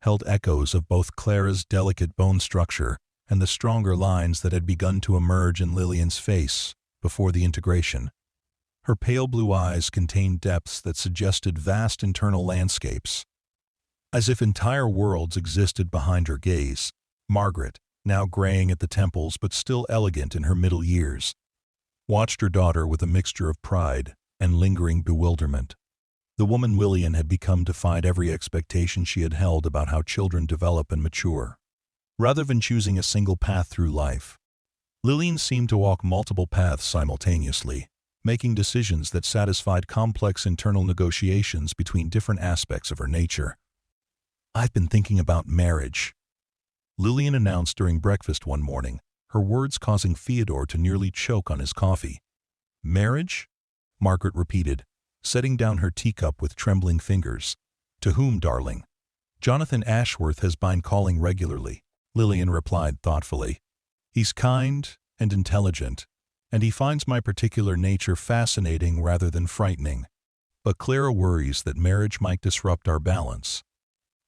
held echoes of both Clara's delicate bone structure and the stronger lines that had begun to emerge in Lillian's face before the integration. Her pale blue eyes contained depths that suggested vast internal landscapes, as if entire worlds existed behind her gaze. Margaret, now graying at the temples but still elegant in her middle years, watched her daughter with a mixture of pride and lingering bewilderment. The woman Lillian had become defied every expectation she had held about how children develop and mature. rather than choosing a single path through life. Lillian seemed to walk multiple paths simultaneously, making decisions that satisfied complex internal negotiations between different aspects of her nature. "I've been thinking about marriage," Lillian announced during breakfast one morning, her words causing Theodore to nearly choke on his coffee. "Marriage?" Margaret repeated, setting down her teacup with trembling fingers. "To whom, darling?" "Jonathan Ashworth has been calling regularly," Lillian replied thoughtfully. "He's kind and intelligent, and he finds my particular nature fascinating rather than frightening. But Clara worries that marriage might disrupt our balance.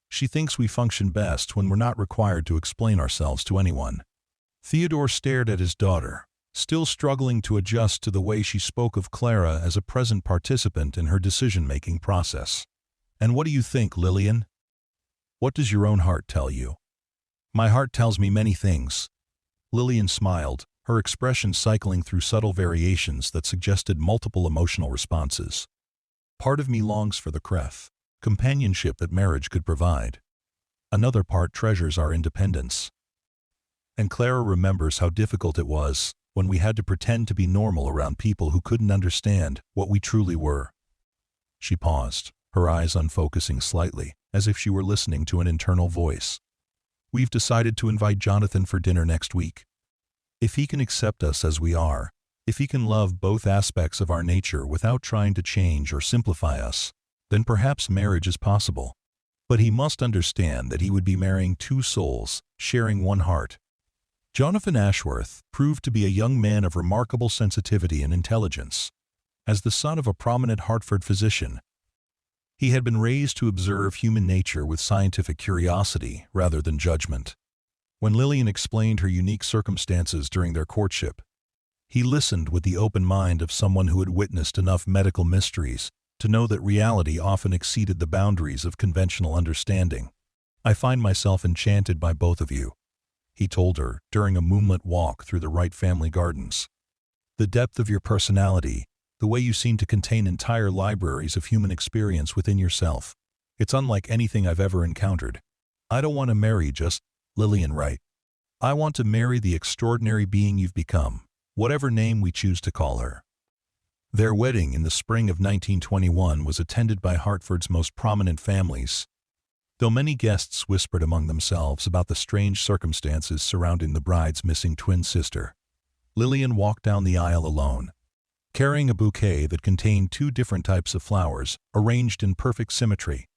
She thinks we function best when we're not required to explain ourselves to anyone." Theodore stared at his daughter, still struggling to adjust to the way she spoke of Clara as a present participant in her decision-making process. "And what do you think, Lillian? What does your own heart tell you?" "My heart tells me many things." Lillian smiled, her expression cycling through subtle variations that suggested multiple emotional responses. "Part of me longs for the companionship that marriage could provide. Another part treasures our independence. And Clara remembers how difficult it was when we had to pretend to be normal around people who couldn't understand what we truly were." She paused, her eyes unfocusing slightly, as if she were listening to an internal voice. "We've decided to invite Jonathan for dinner next week. If he can accept us as we are, if he can love both aspects of our nature without trying to change or simplify us, then perhaps marriage is possible. But he must understand that he would be marrying two souls, sharing one heart." Jonathan Ashworth proved to be a young man of remarkable sensitivity and intelligence. As the son of a prominent Hartford physician, he had been raised to observe human nature with scientific curiosity rather than judgment. When Lillian explained her unique circumstances during their courtship, he listened with the open mind of someone who had witnessed enough medical mysteries to know that reality often exceeded the boundaries of conventional understanding. "I find myself enchanted by both of you," he told her during a moonlit walk through the Wright family gardens. "The depth of your personality, the way you seem to contain entire libraries of human experience within yourself. It's unlike anything I've ever encountered. I don't want to marry just Lillian Wright. I want to marry the extraordinary being you've become, whatever name we choose to call her." Their wedding in the spring of 1921 was attended by Hartford's most prominent families. Though many guests whispered among themselves about the strange circumstances surrounding the bride's missing twin sister, Lillian walked down the aisle alone, carrying a bouquet that contained two different types of flowers, arranged in perfect symmetry.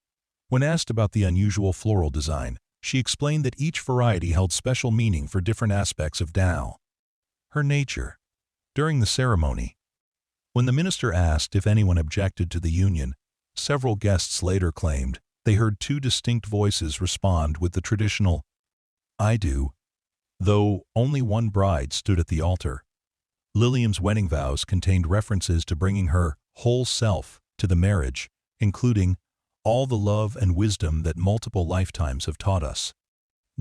When asked about the unusual floral design, she explained that each variety held special meaning for different aspects of her nature. During the ceremony, when the minister asked if anyone objected to the union, several guests later claimed they heard two distinct voices respond with the traditional, "I do," though only one bride stood at the altar. Lillian's wedding vows contained references to bringing her whole self to the marriage, including all the love and wisdom that multiple lifetimes have taught us.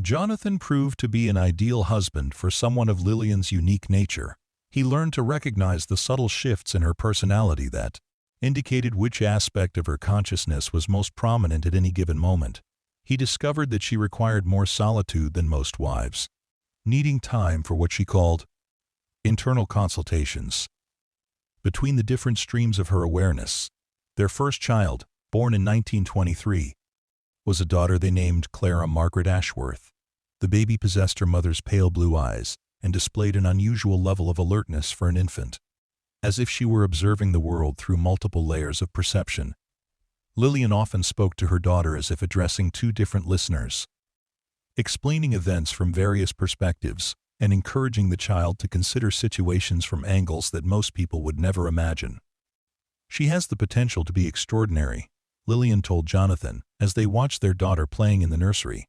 Jonathan proved to be an ideal husband for someone of Lillian's unique nature. He learned to recognize the subtle shifts in her personality that indicated which aspect of her consciousness was most prominent at any given moment. He discovered that she required more solitude than most wives, needing time for what she called internal consultations. Between the different streams of her awareness, their first child, born in 1923, was a daughter they named Clara Margaret Ashworth. The baby possessed her mother's pale blue eyes and displayed an unusual level of alertness for an infant, as if she were observing the world through multiple layers of perception. Lillian often spoke to her daughter as if addressing two different listeners, explaining events from various perspectives and encouraging the child to consider situations from angles that most people would never imagine. "She has the potential to be extraordinary," Lillian told Jonathan as they watched their daughter playing in the nursery.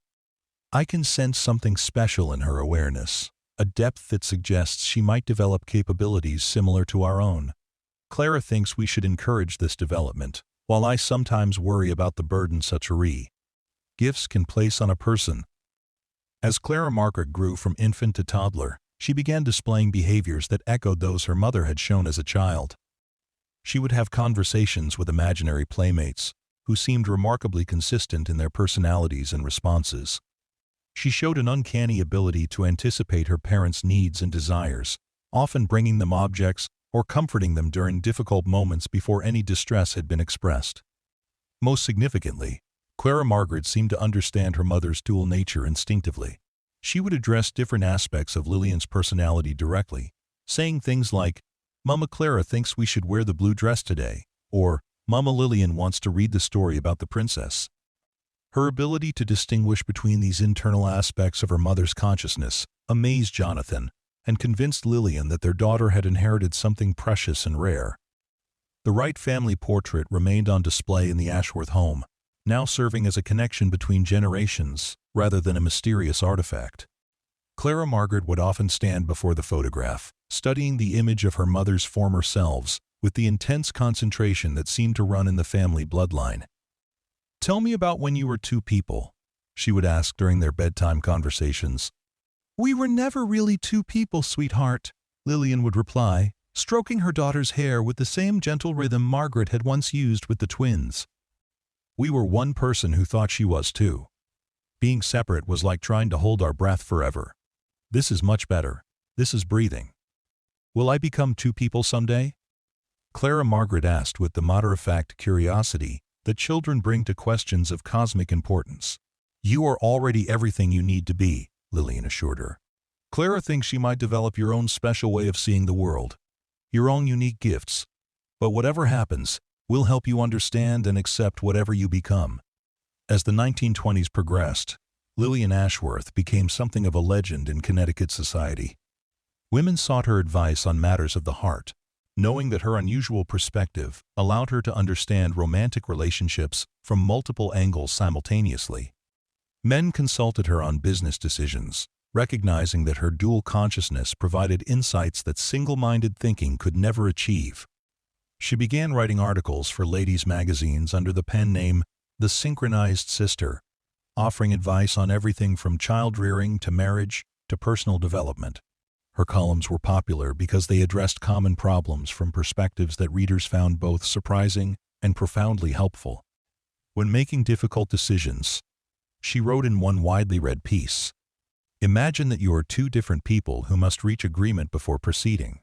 "I can sense something special in her awareness, a depth that suggests she might develop capabilities similar to our own. Clara thinks we should encourage this development, while I sometimes worry about the burden such gifts can place on a person." As Clara Margaret grew from infant to toddler, she began displaying behaviors that echoed those her mother had shown as a child. She would have conversations with imaginary playmates, who seemed remarkably consistent in their personalities and responses. She showed an uncanny ability to anticipate her parents' needs and desires, often bringing them objects or comforting them during difficult moments before any distress had been expressed. Most significantly, Clara Margaret seemed to understand her mother's dual nature instinctively. She would address different aspects of Lillian's personality directly, saying things like, "Mama Clara thinks we should wear the blue dress today," or "Mama Lillian wants to read the story about the princess." Her ability to distinguish between these internal aspects of her mother's consciousness amazed Jonathan and convinced Lillian that their daughter had inherited something precious and rare. The Wright family portrait remained on display in the Ashworth home, now serving as a connection between generations rather than a mysterious artifact. Clara Margaret would often stand before the photograph, studying the image of her mother's former selves with the intense concentration that seemed to run in the family bloodline. "Tell me about when you were two people," she would ask during their bedtime conversations. "We were never really two people, sweetheart," Lillian would reply, stroking her daughter's hair with the same gentle rhythm Margaret had once used with the twins. "We were one person who thought she was too. Being separate was like trying to hold our breath forever. This is much better. This is breathing. Will I become two people someday?" Clara Margaret asked with the matter-of-fact curiosity that children bring to questions of cosmic importance. "You are already everything you need to be," Lillian assured her. "Clara thinks she might develop your own special way of seeing the world, your own unique gifts. But whatever happens, we'll help you understand and accept whatever you become." As the 1920s progressed, Lillian Ashworth became something of a legend in Connecticut society. Women sought her advice on matters of the heart, knowing that her unusual perspective allowed her to understand romantic relationships from multiple angles simultaneously. Men consulted her on business decisions, recognizing that her dual consciousness provided insights that single-minded thinking could never achieve. She began writing articles for ladies' magazines under the pen name The Synchronized Sister, offering advice on everything from child-rearing to marriage to personal development. Her columns were popular because they addressed common problems from perspectives that readers found both surprising and profoundly helpful. When making difficult decisions, she wrote in one widely read piece, "Imagine that you are two different people who must reach agreement before proceeding.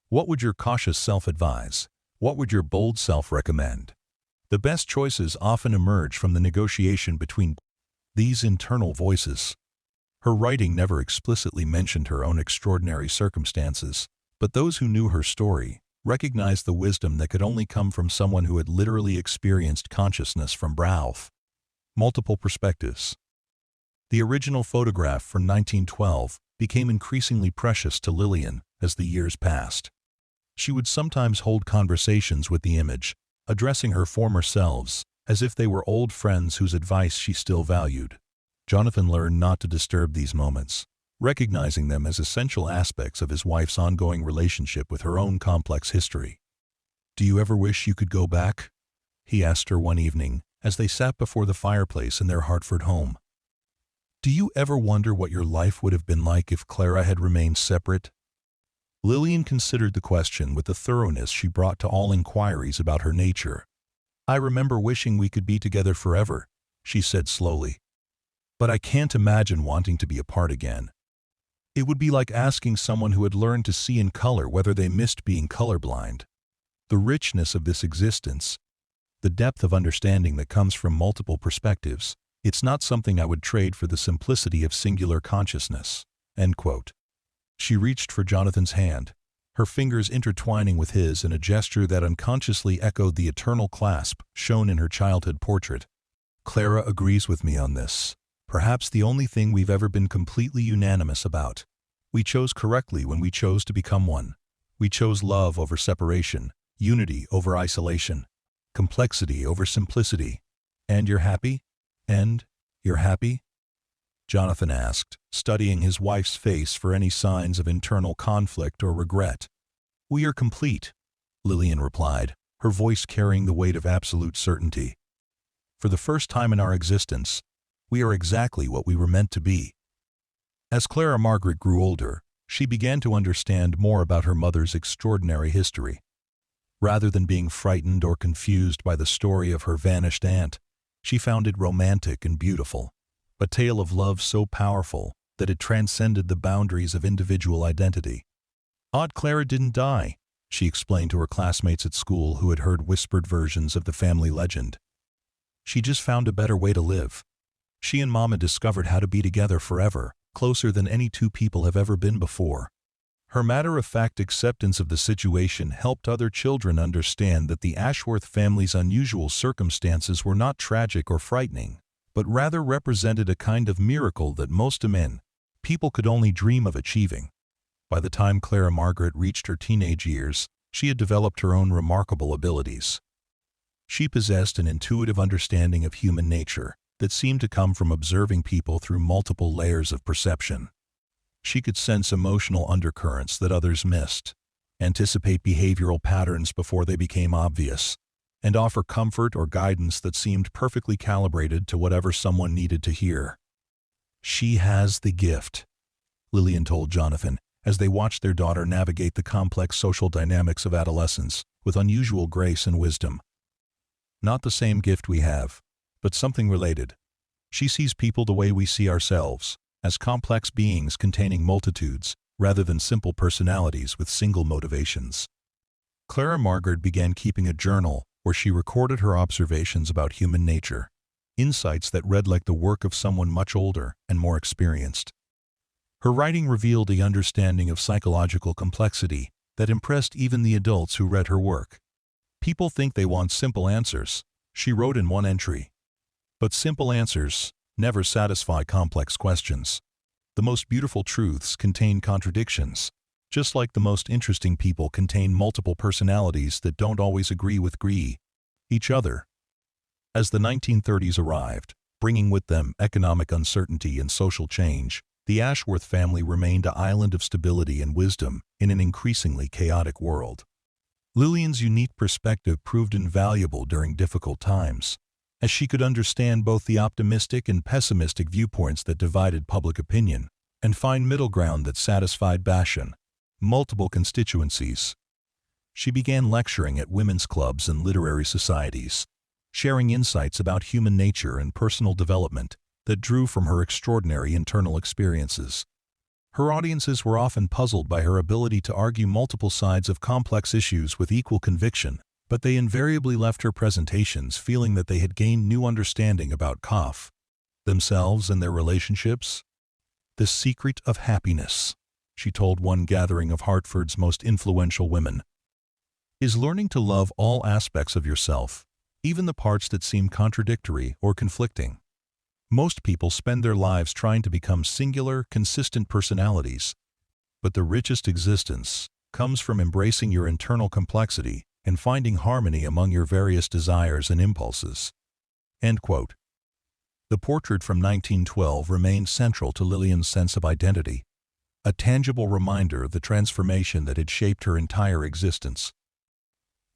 What would your cautious self advise? What would your bold self recommend?" The best choices often emerge from the negotiation between these internal voices. Her writing never explicitly mentioned her own extraordinary circumstances, but those who knew her story recognized the wisdom that could only come from someone who had literally experienced consciousness from birth. Multiple perspectives. The original photograph from 1912 became increasingly precious to Lillian as the years passed. She would sometimes hold conversations with the image, addressing her former selves as if they were old friends whose advice she still valued. Jonathan learned not to disturb these moments, recognizing them as essential aspects of his wife's ongoing relationship with her own complex history. "Do you ever wish you could go back?" he asked her one evening as they sat before the fireplace in their Hartford home. "Do you ever wonder what your life would have been like if Clara had remained separate?" Lillian considered the question with the thoroughness she brought to all inquiries about her nature. "I remember wishing we could be together forever," she said slowly. "But I can't imagine wanting to be apart again. It would be like asking someone who had learned to see in color whether they missed being colorblind. The richness of this existence, the depth of understanding that comes from multiple perspectives, it's not something I would trade for the simplicity of singular consciousness." End quote. She reached for Jonathan's hand, her fingers intertwining with his in a gesture that unconsciously echoed the eternal clasp shown in her childhood portrait. "Clara agrees with me on this. Perhaps the only thing we've ever been completely unanimous about. We chose correctly when we chose to become one. We chose love over separation, unity over isolation, complexity over simplicity. And you're happy? And you're happy?" Jonathan asked, studying his wife's face for any signs of internal conflict or regret. "We are complete," Lillian replied, her voice carrying the weight of absolute certainty. "For the first time in our existence, we are exactly what we were meant to be." As Clara Margaret grew older, she began to understand more about her mother's extraordinary history. Rather than being frightened or confused by the story of her vanished aunt, she found it romantic and beautiful. a tale of love so powerful that it transcended the boundaries of individual identity. Aunt Clara didn't die, she explained to her classmates at school who had heard whispered versions of the family legend. She just found a better way to live. She and Mama discovered how to be together forever, closer than any two people have ever been before. Her matter-of-fact acceptance of the situation helped other children understand that the Ashworth family's unusual circumstances were not tragic or frightening, but rather represented a kind of miracle that most people could only dream of achieving. By the time Clara Margaret reached her teenage years, she had developed her own remarkable abilities. She possessed an intuitive understanding of human nature that seemed to come from observing people through multiple layers of perception. She could sense emotional undercurrents that others missed, anticipate behavioral patterns before they became obvious, and offer comfort or guidance that seemed perfectly calibrated to whatever someone needed to hear. "She has the gift," Lillian told Jonathan, as they watched their daughter navigate the complex social dynamics of adolescence with unusual grace and wisdom. "Not the same gift we have, but something related. She sees people the way we see ourselves, as complex beings containing multitudes, rather than simple personalities with single motivations." Clara Margaret began keeping a journal where she recorded her observations about human nature, insights that read like the work of someone much older and more experienced. Her writing revealed a understanding of psychological complexity that impressed even the adults who read her work. "People think they want simple answers," she wrote in one entry. "But simple answers never satisfy complex questions. The most beautiful truths contain contradictions, just like the most interesting people contain multiple personalities that don't always agree with each other." As the 1930s arrived, bringing with them economic uncertainty and social change, the Ashworth family remained an island of stability and wisdom in an increasingly chaotic world. Lillian's unique perspective proved invaluable during difficult times, as she could understand both the optimistic and pessimistic viewpoints that divided public opinion, and find middle ground that satisfied multiple constituencies. She began lecturing at women's clubs and literary societies, sharing insights about human nature and personal development that drew from her extraordinary internal experiences. Her audiences were often puzzled by her ability to argue multiple sides of complex issues with equal conviction, but they invariably left her presentations feeling that they had gained new understanding about themselves and their relationships. "The secret of happiness," she told one gathering of Hartford's most influential women, "is learning to love all aspects of yourself, even the parts that seem contradictory or conflicting. Most people spend their lives trying to become singular, consistent personalities, but the richest existence comes from embracing your internal complexity and finding harmony among your various desires and impulses." End quote. The portrait from 1912 remained central to Lillian's sense of identity, a tangible reminder of the transformation that had shaped her entire existence.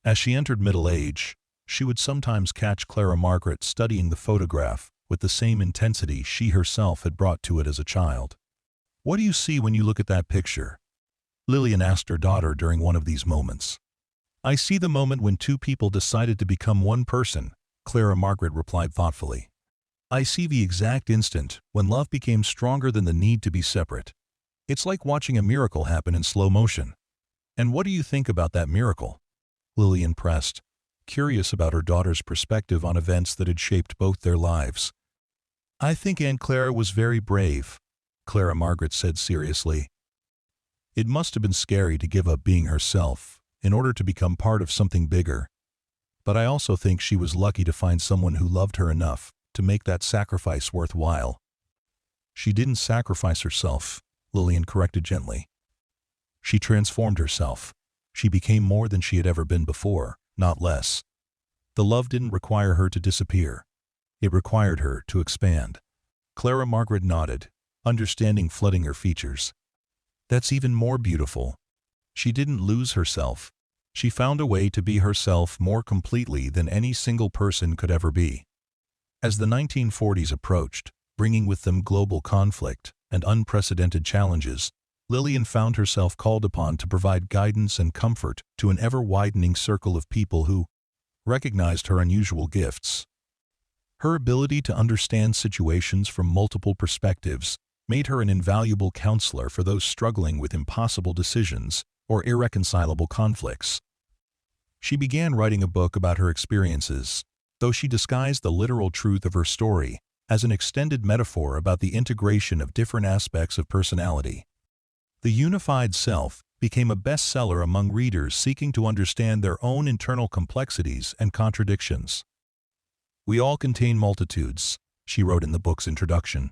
As she entered middle age, she would sometimes catch Clara Margaret studying the photograph with the same intensity she herself had brought to it as a child. "What do you see when you look at that picture?" Lillian asked her daughter during one of these moments. "I see the moment when two people decided to become one person," Clara Margaret replied thoughtfully. "I see the exact instant when love became stronger than the need to be separate. It's like watching a miracle happen in slow motion." "And what do you think about that miracle?" Lillian pressed, curious about her daughter's perspective on events that had shaped both their lives. "I think Aunt Clara was very brave," Clara Margaret said seriously. "It must have been scary to give up being herself in order to become part of something bigger. But I also think she was lucky to find someone who loved her enough to make that sacrifice worthwhile." "She didn't sacrifice herself," Lillian corrected gently. "She transformed herself. She became more than she had ever been before, not less. The love didn't require her to disappear. It required her to expand." Clara Margaret nodded, understanding flooding her features. "That's even more beautiful. She didn't lose herself. She found a way to be herself more completely than any single person could ever be." As the 1940s approached, bringing with them global conflict and unprecedented challenges, Lillian found herself called upon to provide guidance and comfort to an ever-widening circle of people who recognized her unusual gifts. Her ability to understand situations from multiple perspectives made her an invaluable counselor for those struggling with impossible decisions or irreconcilable conflicts. She began writing a book about her experiences, though she disguised the literal truth of her story as an extended metaphor about the integration of different aspects of personality. The Unified Self became a bestseller among readers seeking to understand their own internal complexities and contradictions. "We all contain multitudes," she wrote in the book's introduction.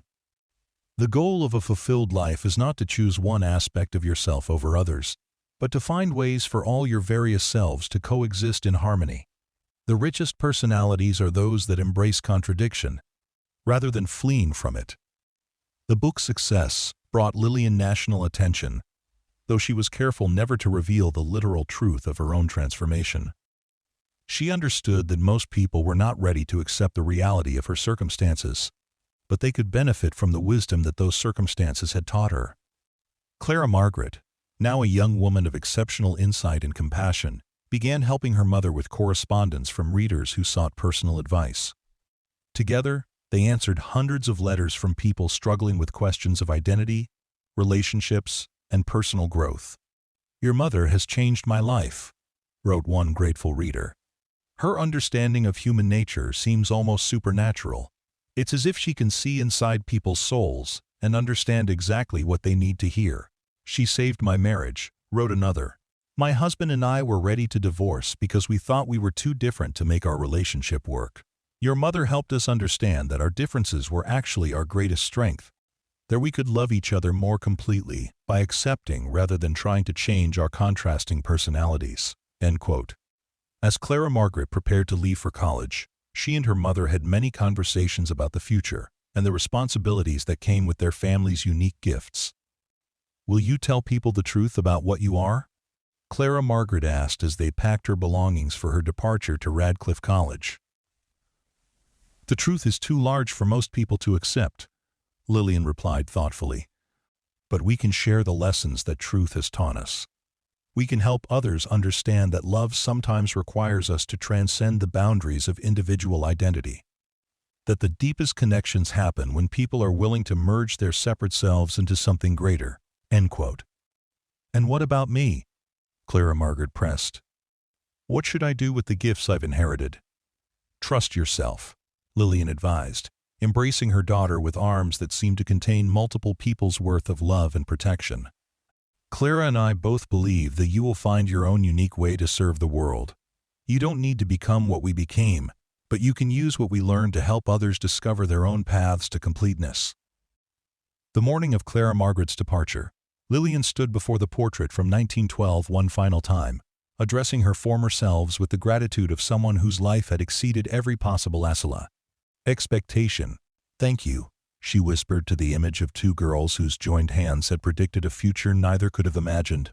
"The goal of a fulfilled life is not to choose one aspect of yourself over others, but to find ways for all your various selves to coexist in harmony. The richest personalities are those that embrace contradiction, rather than fleeing from it." The book's success brought Lillian national attention, though she was careful never to reveal the literal truth of her own transformation. She understood that most people were not ready to accept the reality of her circumstances, but they could benefit from the wisdom that those circumstances had taught her. Clara Margaret, now a young woman of exceptional insight and compassion, began helping her mother with correspondence from readers who sought personal advice. Together, they answered hundreds of letters from people struggling with questions of identity, relationships, and personal growth. "Your mother has changed my life," wrote one grateful reader. "Her understanding of human nature seems almost supernatural. It's as if she can see inside people's souls and understand exactly what they need to hear. She saved my marriage," wrote another. "My husband and I were ready to divorce because we thought we were too different to make our relationship work. Your mother helped us understand that our differences were actually our greatest strength, that we could love each other more completely by accepting rather than trying to change our contrasting personalities." End quote. As Clara Margaret prepared to leave for college, she and her mother had many conversations about the future and the responsibilities that came with their family's unique gifts. "Will you tell people the truth about what you are?" Clara Margaret asked as they packed her belongings for her departure to Radcliffe College. "The truth is too large for most people to accept," Lillian replied thoughtfully. "But we can share the lessons that truth has taught us. We can help others understand that love sometimes requires us to transcend the boundaries of individual identity. That the deepest connections happen when people are willing to merge their separate selves into something greater." End quote. "And what about me?" Clara Margaret pressed. "What should I do with the gifts I've inherited?" "Trust yourself," Lillian advised, embracing her daughter with arms that seemed to contain multiple people's worth of love and protection. "Clara and I both believe that you will find your own unique way to serve the world. You don't need to become what we became, but you can use what we learned to help others discover their own paths to completeness." The morning of Clara Margaret's departure, Lillian stood before the portrait from 1912 one final time, addressing her former selves with the gratitude of someone whose life had exceeded every possible expectation. "Thank you," she whispered to the image of two girls whose joined hands had predicted a future neither could have imagined.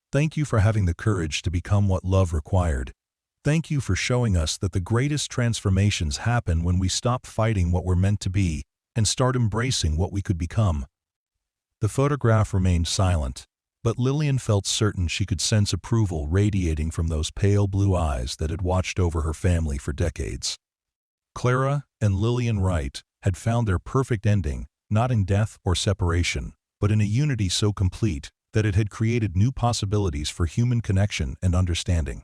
"Thank you for having the courage to become what love required. Thank you for showing us that the greatest transformations happen when we stop fighting what we're meant to be and start embracing what we could become." The photograph remained silent, but Lillian felt certain she could sense approval radiating from those pale blue eyes that had watched over her family for decades. Clara and Lillian Wright had found their perfect ending, not in death or separation, but in a unity so complete that it had created new possibilities for human connection and understanding.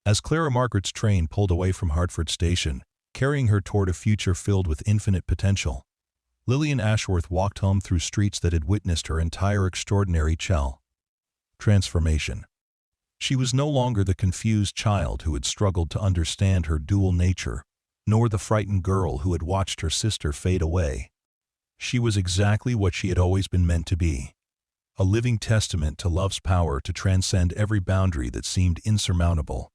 As Clara Margaret's train pulled away from Hartford Station, carrying her toward a future filled with infinite potential, Lillian Ashworth walked home through streets that had witnessed her entire extraordinary transformation. She was no longer the confused child who had struggled to understand her dual nature, nor the frightened girl who had watched her sister fade away. She was exactly what she had always been meant to be, a living testament to love's power to transcend every boundary that seemed insurmountable.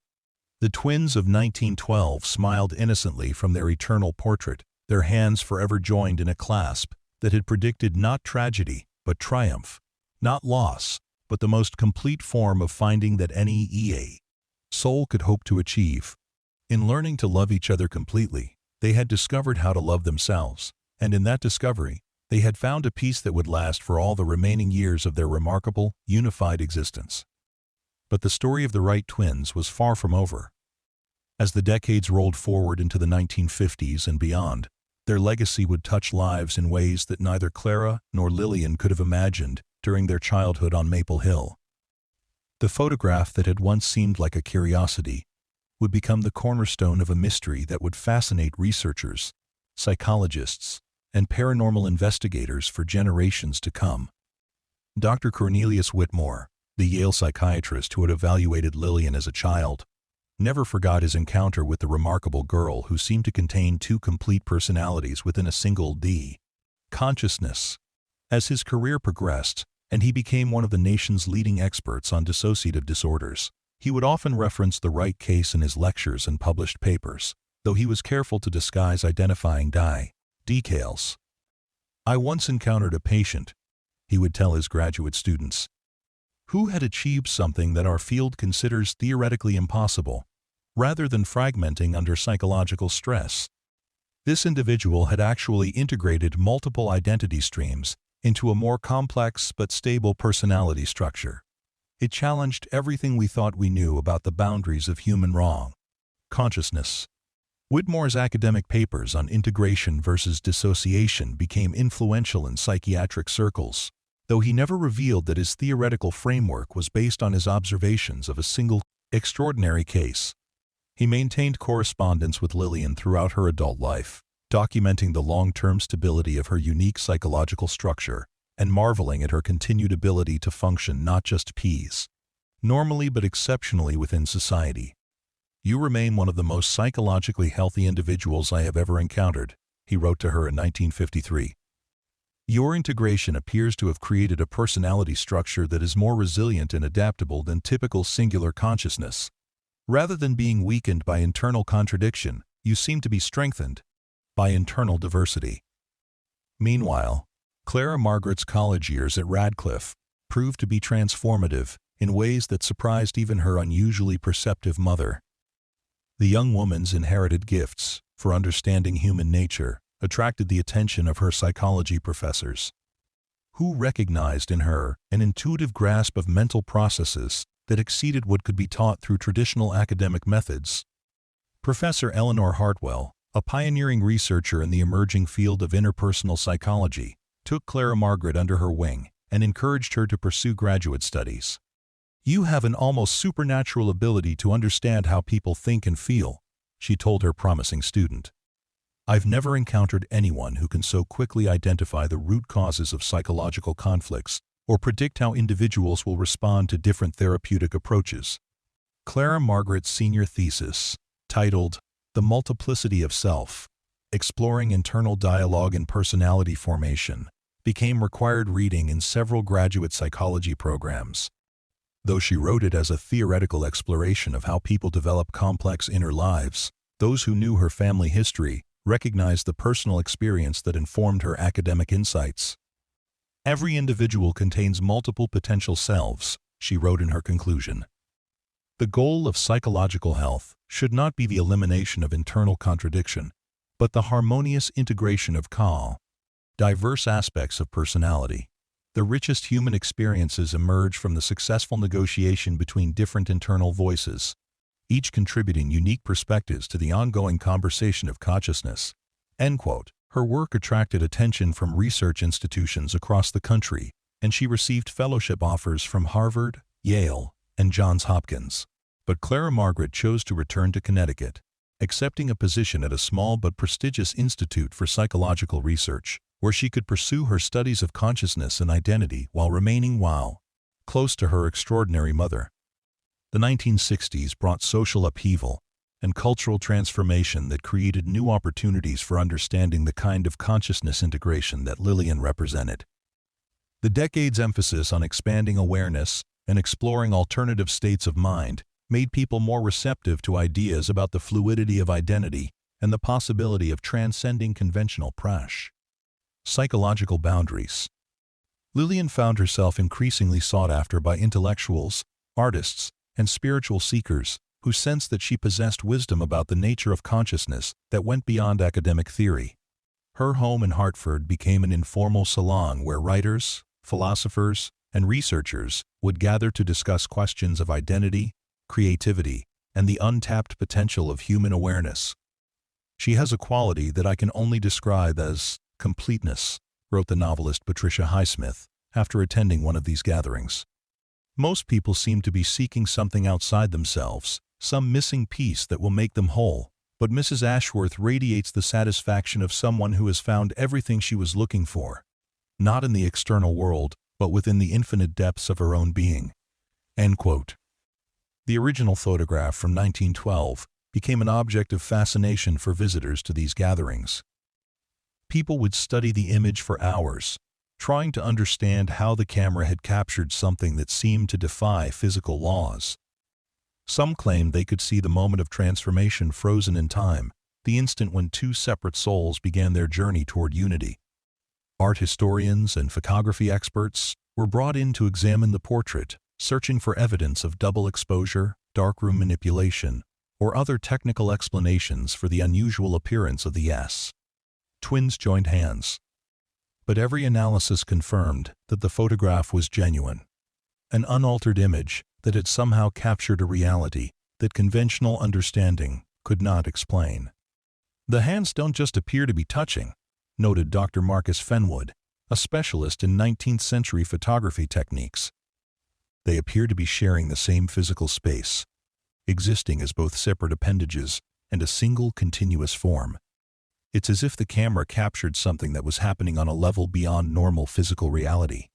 The twins of 1912 smiled innocently from their eternal portrait, their hands forever joined in a clasp that had predicted not tragedy, but triumph, not loss, but the most complete form of finding that any soul could hope to achieve. In learning to love each other completely, they had discovered how to love themselves, and in that discovery, they had found a peace that would last for all the remaining years of their remarkable, unified existence. But the story of the Wright twins was far from over. As the decades rolled forward into the 1950s and beyond, their legacy would touch lives in ways that neither Clara nor Lillian could have imagined during their childhood on Maple Hill. The photograph that had once seemed like a curiosity would become the cornerstone of a mystery that would fascinate researchers, psychologists, and paranormal investigators for generations to come. Dr. Cornelius Whitmore, the Yale psychiatrist who had evaluated Lillian as a child, never forgot his encounter with the remarkable girl who seemed to contain two complete personalities within a single consciousness. As his career progressed, and he became one of the nation's leading experts on dissociative disorders, he would often reference the Wright case in his lectures and published papers, though he was careful to disguise identifying details. "I once encountered a patient," he would tell his graduate students, "who had achieved something that our field considers theoretically impossible, rather than fragmenting under psychological stress. This individual had actually integrated multiple identity streams into a more complex but stable personality structure. It challenged everything we thought we knew about the boundaries of human consciousness." Whitmore's academic papers on integration versus dissociation became influential in psychiatric circles, though he never revealed that his theoretical framework was based on his observations of a single, extraordinary case. He maintained correspondence with Lillian throughout her adult life, documenting the long-term stability of her unique psychological structure and marveling at her continued ability to function not just normally but exceptionally within society. "You remain one of the most psychologically healthy individuals I have ever encountered," he wrote to her in 1953. "Your integration appears to have created a personality structure that is more resilient and adaptable than typical singular consciousness. Rather than being weakened by internal contradiction, you seem to be strengthened by internal diversity." Meanwhile, Clara Margaret's college years at Radcliffe proved to be transformative in ways that surprised even her unusually perceptive mother. The young woman's inherited gifts for understanding human nature attracted the attention of her psychology professors, who recognized in her an intuitive grasp of mental processes that exceeded what could be taught through traditional academic methods. Professor Eleanor Hartwell, a pioneering researcher in the emerging field of interpersonal psychology, took Clara Margaret under her wing and encouraged her to pursue graduate studies. "You have an almost supernatural ability to understand how people think and feel," she told her promising student. "I've never encountered anyone who can so quickly identify the root causes of psychological conflicts or predict how individuals will respond to different therapeutic approaches." Clara Margaret's senior thesis, titled "The Multiplicity of Self: Exploring Internal Dialogue and Personality Formation," became required reading in several graduate psychology programs. Though she wrote it as a theoretical exploration of how people develop complex inner lives, those who knew her family history recognized the personal experience that informed her academic insights. "Every individual contains multiple potential selves," she wrote in her conclusion. "The goal of psychological health should not be the elimination of internal contradiction, but the harmonious integration of diverse aspects of personality. The richest human experiences emerge from the successful negotiation between different internal voices, each contributing unique perspectives to the ongoing conversation of consciousness." End quote. Her work attracted attention from research institutions across the country, and she received fellowship offers from Harvard, Yale, and Johns Hopkins. But Clara Margaret chose to return to Connecticut, accepting a position at a small but prestigious institute for psychological research, where she could pursue her studies of consciousness and identity while remaining close to her extraordinary mother. The 1960s brought social upheaval and cultural transformation that created new opportunities for understanding the kind of consciousness integration that Lillian represented. The decade's emphasis on expanding awareness and exploring alternative states of mind made people more receptive to ideas about the fluidity of identity and the possibility of transcending conventional psychological boundaries. Lillian found herself increasingly sought after by intellectuals, artists, and spiritual seekers who sensed that she possessed wisdom about the nature of consciousness that went beyond academic theory. Her home in Hartford became an informal salon where writers, philosophers, and researchers would gather to discuss questions of identity, creativity, and the untapped potential of human awareness. She has a quality that I can only describe as completeness, wrote the novelist Patricia Highsmith after attending one of these gatherings. Most people seem to be seeking something outside themselves, some missing piece that will make them whole, but Mrs. Ashworth radiates the satisfaction of someone who has found everything she was looking for, not in the external world, but within the infinite depths of her own being." End quote. The original photograph from 1912 became an object of fascination for visitors to these gatherings. People would study the image for hours, trying to understand how the camera had captured something that seemed to defy physical laws. Some claimed they could see the moment of transformation frozen in time, the instant when two separate souls began their journey toward unity. Art historians and photography experts were brought in to examine the portrait, searching for evidence of double exposure, darkroom manipulation, or other technical explanations for the unusual appearance of the twins joined hands. But every analysis confirmed that the photograph was genuine, an unaltered image that had somehow captured a reality that conventional understanding could not explain. "The hands don't just appear to be touching," noted Dr. Marcus Fenwood, a specialist in 19th century photography techniques. "They appear to be sharing the same physical space, existing as both separate appendages and a single continuous form. It's as if the camera captured something that was happening on a level beyond normal physical reality."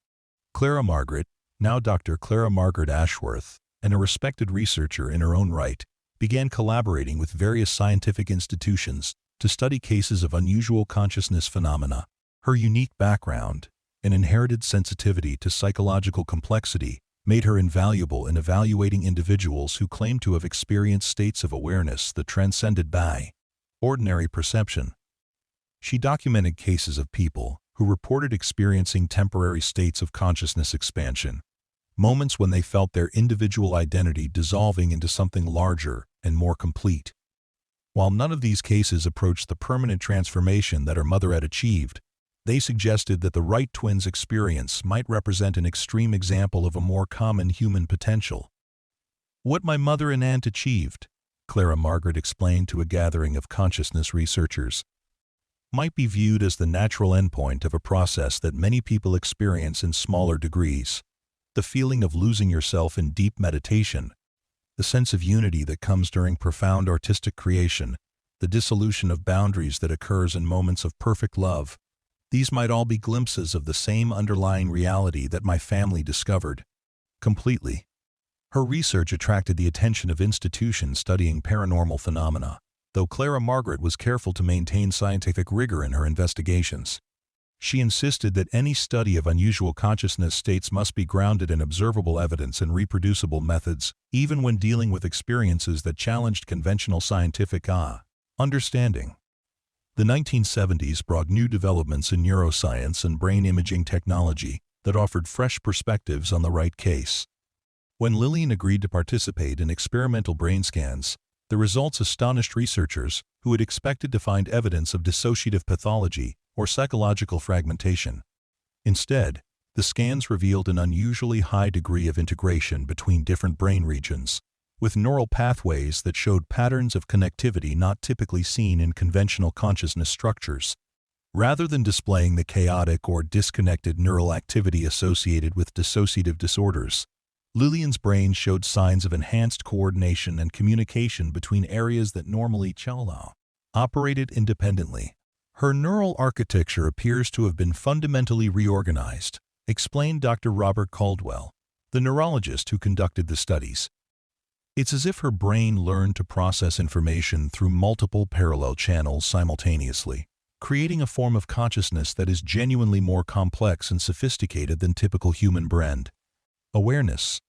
Clara Margaret, now Dr. Clara Margaret Ashworth, and a respected researcher in her own right, began collaborating with various scientific institutions to study cases of unusual consciousness phenomena. Her unique background and inherited sensitivity to psychological complexity made her invaluable in evaluating individuals who claimed to have experienced states of awareness that transcended ordinary perception. She documented cases of people who reported experiencing temporary states of consciousness expansion, moments when they felt their individual identity dissolving into something larger and more complete. While none of these cases approached the permanent transformation that her mother had achieved, they suggested that the Wright twins' experience might represent an extreme example of a more common human potential. "What my mother and aunt achieved," Clara Margaret explained to a gathering of consciousness researchers, "might be viewed as the natural endpoint of a process that many people experience in smaller degrees. The feeling of losing yourself in deep meditation, the sense of unity that comes during profound artistic creation, the dissolution of boundaries that occurs in moments of perfect love. These might all be glimpses of the same underlying reality that my family discovered completely." Her research attracted the attention of institutions studying paranormal phenomena, though Clara Margaret was careful to maintain scientific rigor in her investigations. She insisted that any study of unusual consciousness states must be grounded in observable evidence and reproducible methods, even when dealing with experiences that challenged conventional scientific understanding. The 1970s brought new developments in neuroscience and brain imaging technology that offered fresh perspectives on the Wright case. When Lillian agreed to participate in experimental brain scans, the results astonished researchers who had expected to find evidence of dissociative pathology or psychological fragmentation. Instead, the scans revealed an unusually high degree of integration between different brain regions, with neural pathways that showed patterns of connectivity not typically seen in conventional consciousness structures. Rather than displaying the chaotic or disconnected neural activity associated with dissociative disorders, Lillian's brain showed signs of enhanced coordination and communication between areas that normally operated independently. "Her neural architecture appears to have been fundamentally reorganized," explained Dr. Robert Caldwell, the neurologist who conducted the studies. "It's as if her brain learned to process information through multiple parallel channels simultaneously, creating a form of consciousness that is genuinely more complex and sophisticated than typical human brain awareness."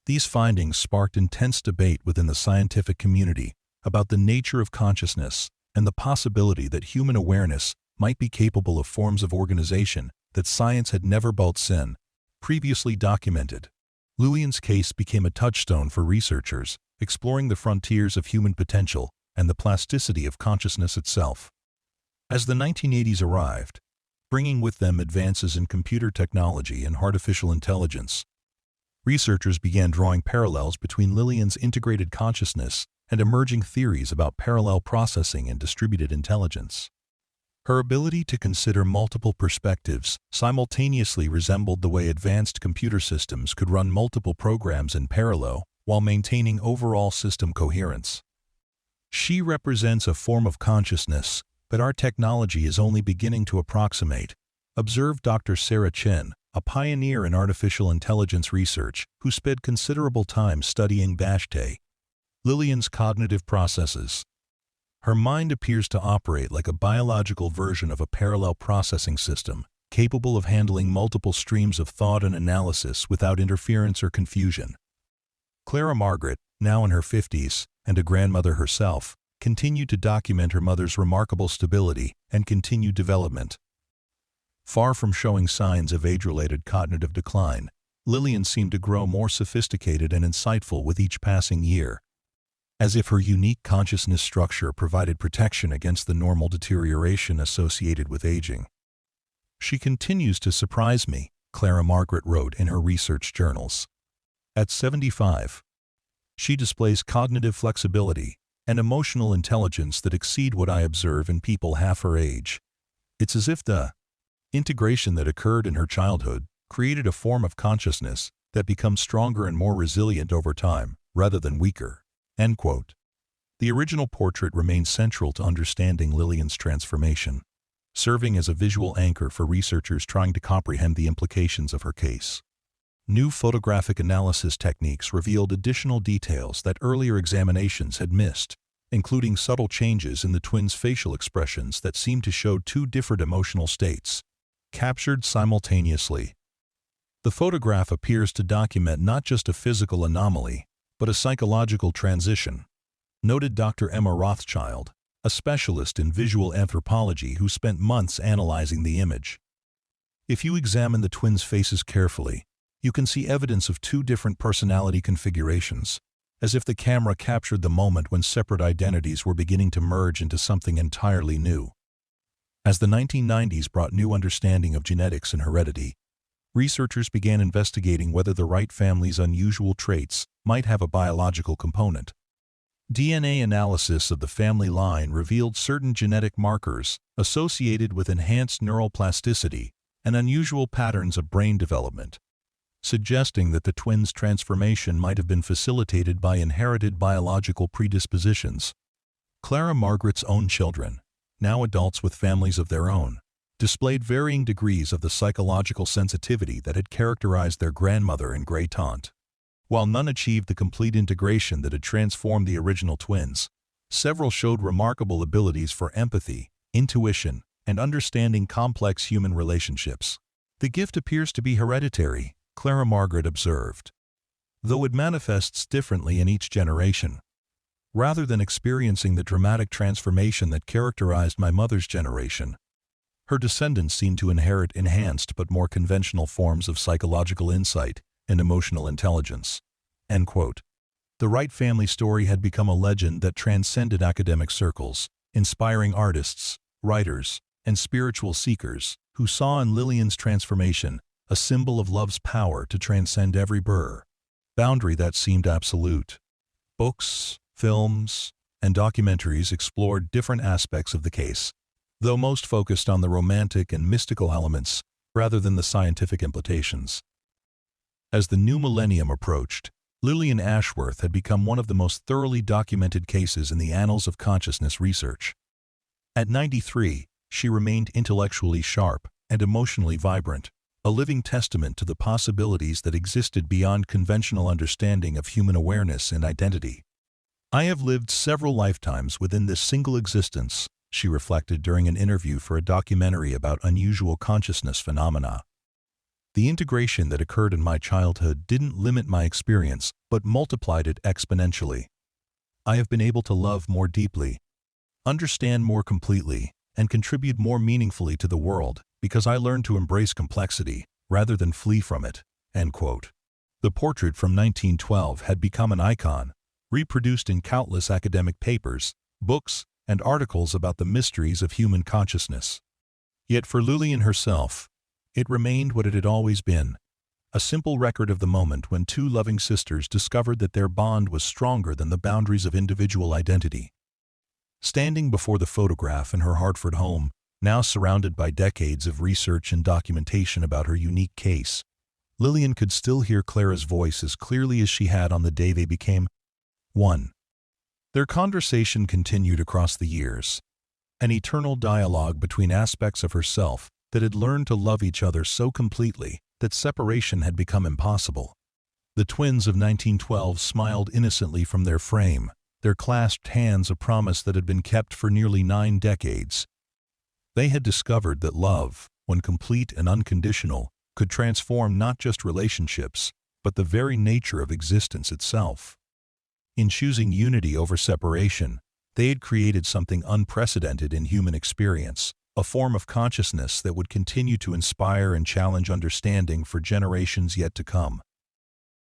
These findings sparked intense debate within the scientific community about the nature of consciousness and the possibility that human awareness might be capable of forms of organization that science had never previously documented. Lillian's case became a touchstone for researchers, exploring the frontiers of human potential and the plasticity of consciousness itself. As the 1980s arrived, bringing with them advances in computer technology and artificial intelligence, researchers began drawing parallels between Lillian's integrated consciousness and emerging theories about parallel processing and distributed intelligence. Her ability to consider multiple perspectives simultaneously resembled the way advanced computer systems could run multiple programs in parallel while maintaining overall system coherence. She represents a form of consciousness that our technology is only beginning to approximate, observed Dr. Sarah Chen, a pioneer in artificial intelligence research who spent considerable time studying Lillian's cognitive processes. Her mind appears to operate like a biological version of a parallel processing system, capable of handling multiple streams of thought and analysis without interference or confusion. Clara Margaret, now in her 50s, and a grandmother herself, continued to document her mother's remarkable stability and continued development. Far from showing signs of age-related cognitive decline, Lillian seemed to grow more sophisticated and insightful with each passing year, as if her unique consciousness structure provided protection against the normal deterioration associated with aging. "She continues to surprise me," Clara Margaret wrote in her research journals. At 75, she displays cognitive flexibility and emotional intelligence that exceed what I observe in people half her age. It's as if the integration that occurred in her childhood created a form of consciousness that becomes stronger and more resilient over time, rather than weaker." End quote. The original portrait remains central to understanding Lillian's transformation, serving as a visual anchor for researchers trying to comprehend the implications of her case. New photographic analysis techniques revealed additional details that earlier examinations had missed, including subtle changes in the twins' facial expressions that seemed to show two different emotional states, captured simultaneously. The photograph appears to document not just a physical anomaly, but a psychological transition, noted Dr. Emma Rothschild, a specialist in visual anthropology who spent months analyzing the image. If you examine the twins' faces carefully, you can see evidence of two different personality configurations, as if the camera captured the moment when separate identities were beginning to merge into something entirely new. As the 1990s brought new understanding of genetics and heredity, researchers began investigating whether the Wright family's unusual traits might have a biological component. DNA analysis of the family line revealed certain genetic markers associated with enhanced neural plasticity and unusual patterns of brain development, suggesting that the twins' transformation might have been facilitated by inherited biological predispositions. Clara Margaret's own children, now adults with families of their own, displayed varying degrees of the psychological sensitivity that had characterized their grandmother and great-aunt. While none achieved the complete integration that had transformed the original twins, several showed remarkable abilities for empathy, intuition, and understanding complex human relationships. "The gift appears to be hereditary," Clara Margaret observed, "though it manifests differently in each generation. Rather than experiencing the dramatic transformation that characterized my mother's generation, her descendants seem to inherit enhanced but more conventional forms of psychological insight and emotional intelligence." End quote. The Wright family story had become a legend that transcended academic circles, inspiring artists, writers, and spiritual seekers who saw in Lillian's transformation a symbol of love's power to transcend every boundary that seemed absolute. Books, films, and documentaries explored different aspects of the case, though most focused on the romantic and mystical elements rather than the scientific implications. As the new millennium approached, Lillian Ashworth had become one of the most thoroughly documented cases in the annals of consciousness research. At 93, she remained intellectually sharp and emotionally vibrant, a living testament to the possibilities that existed beyond conventional understanding of human awareness and identity. "I have lived several lifetimes within this single existence," she reflected during an interview for a documentary about unusual consciousness phenomena. "The integration that occurred in my childhood didn't limit my experience, but multiplied it exponentially. I have been able to love more deeply, understand more completely, and contribute more meaningfully to the world because I learned to embrace complexity rather than flee from it." End quote. The portrait from 1912 had become an icon, reproduced in countless academic papers, books, and articles about the mysteries of human consciousness. Yet for Lillian herself, it remained what it had always been, a simple record of the moment when two loving sisters discovered that their bond was stronger than the boundaries of individual identity. Standing before the photograph in her Hartford home, now surrounded by decades of research and documentation about her unique case, Lillian could still hear Clara's voice as clearly as she had on the day they became one. Their conversation continued across the years, an eternal dialogue between aspects of herself that had learned to love each other so completely that separation had become impossible. The twins of 1912 smiled innocently from their frame, their clasped hands a promise that had been kept for nearly 9 decades. They had discovered that love, when complete and unconditional, could transform not just relationships, but the very nature of existence itself. In choosing unity over separation, they had created something unprecedented in human experience, a form of consciousness that would continue to inspire and challenge understanding for generations yet to come.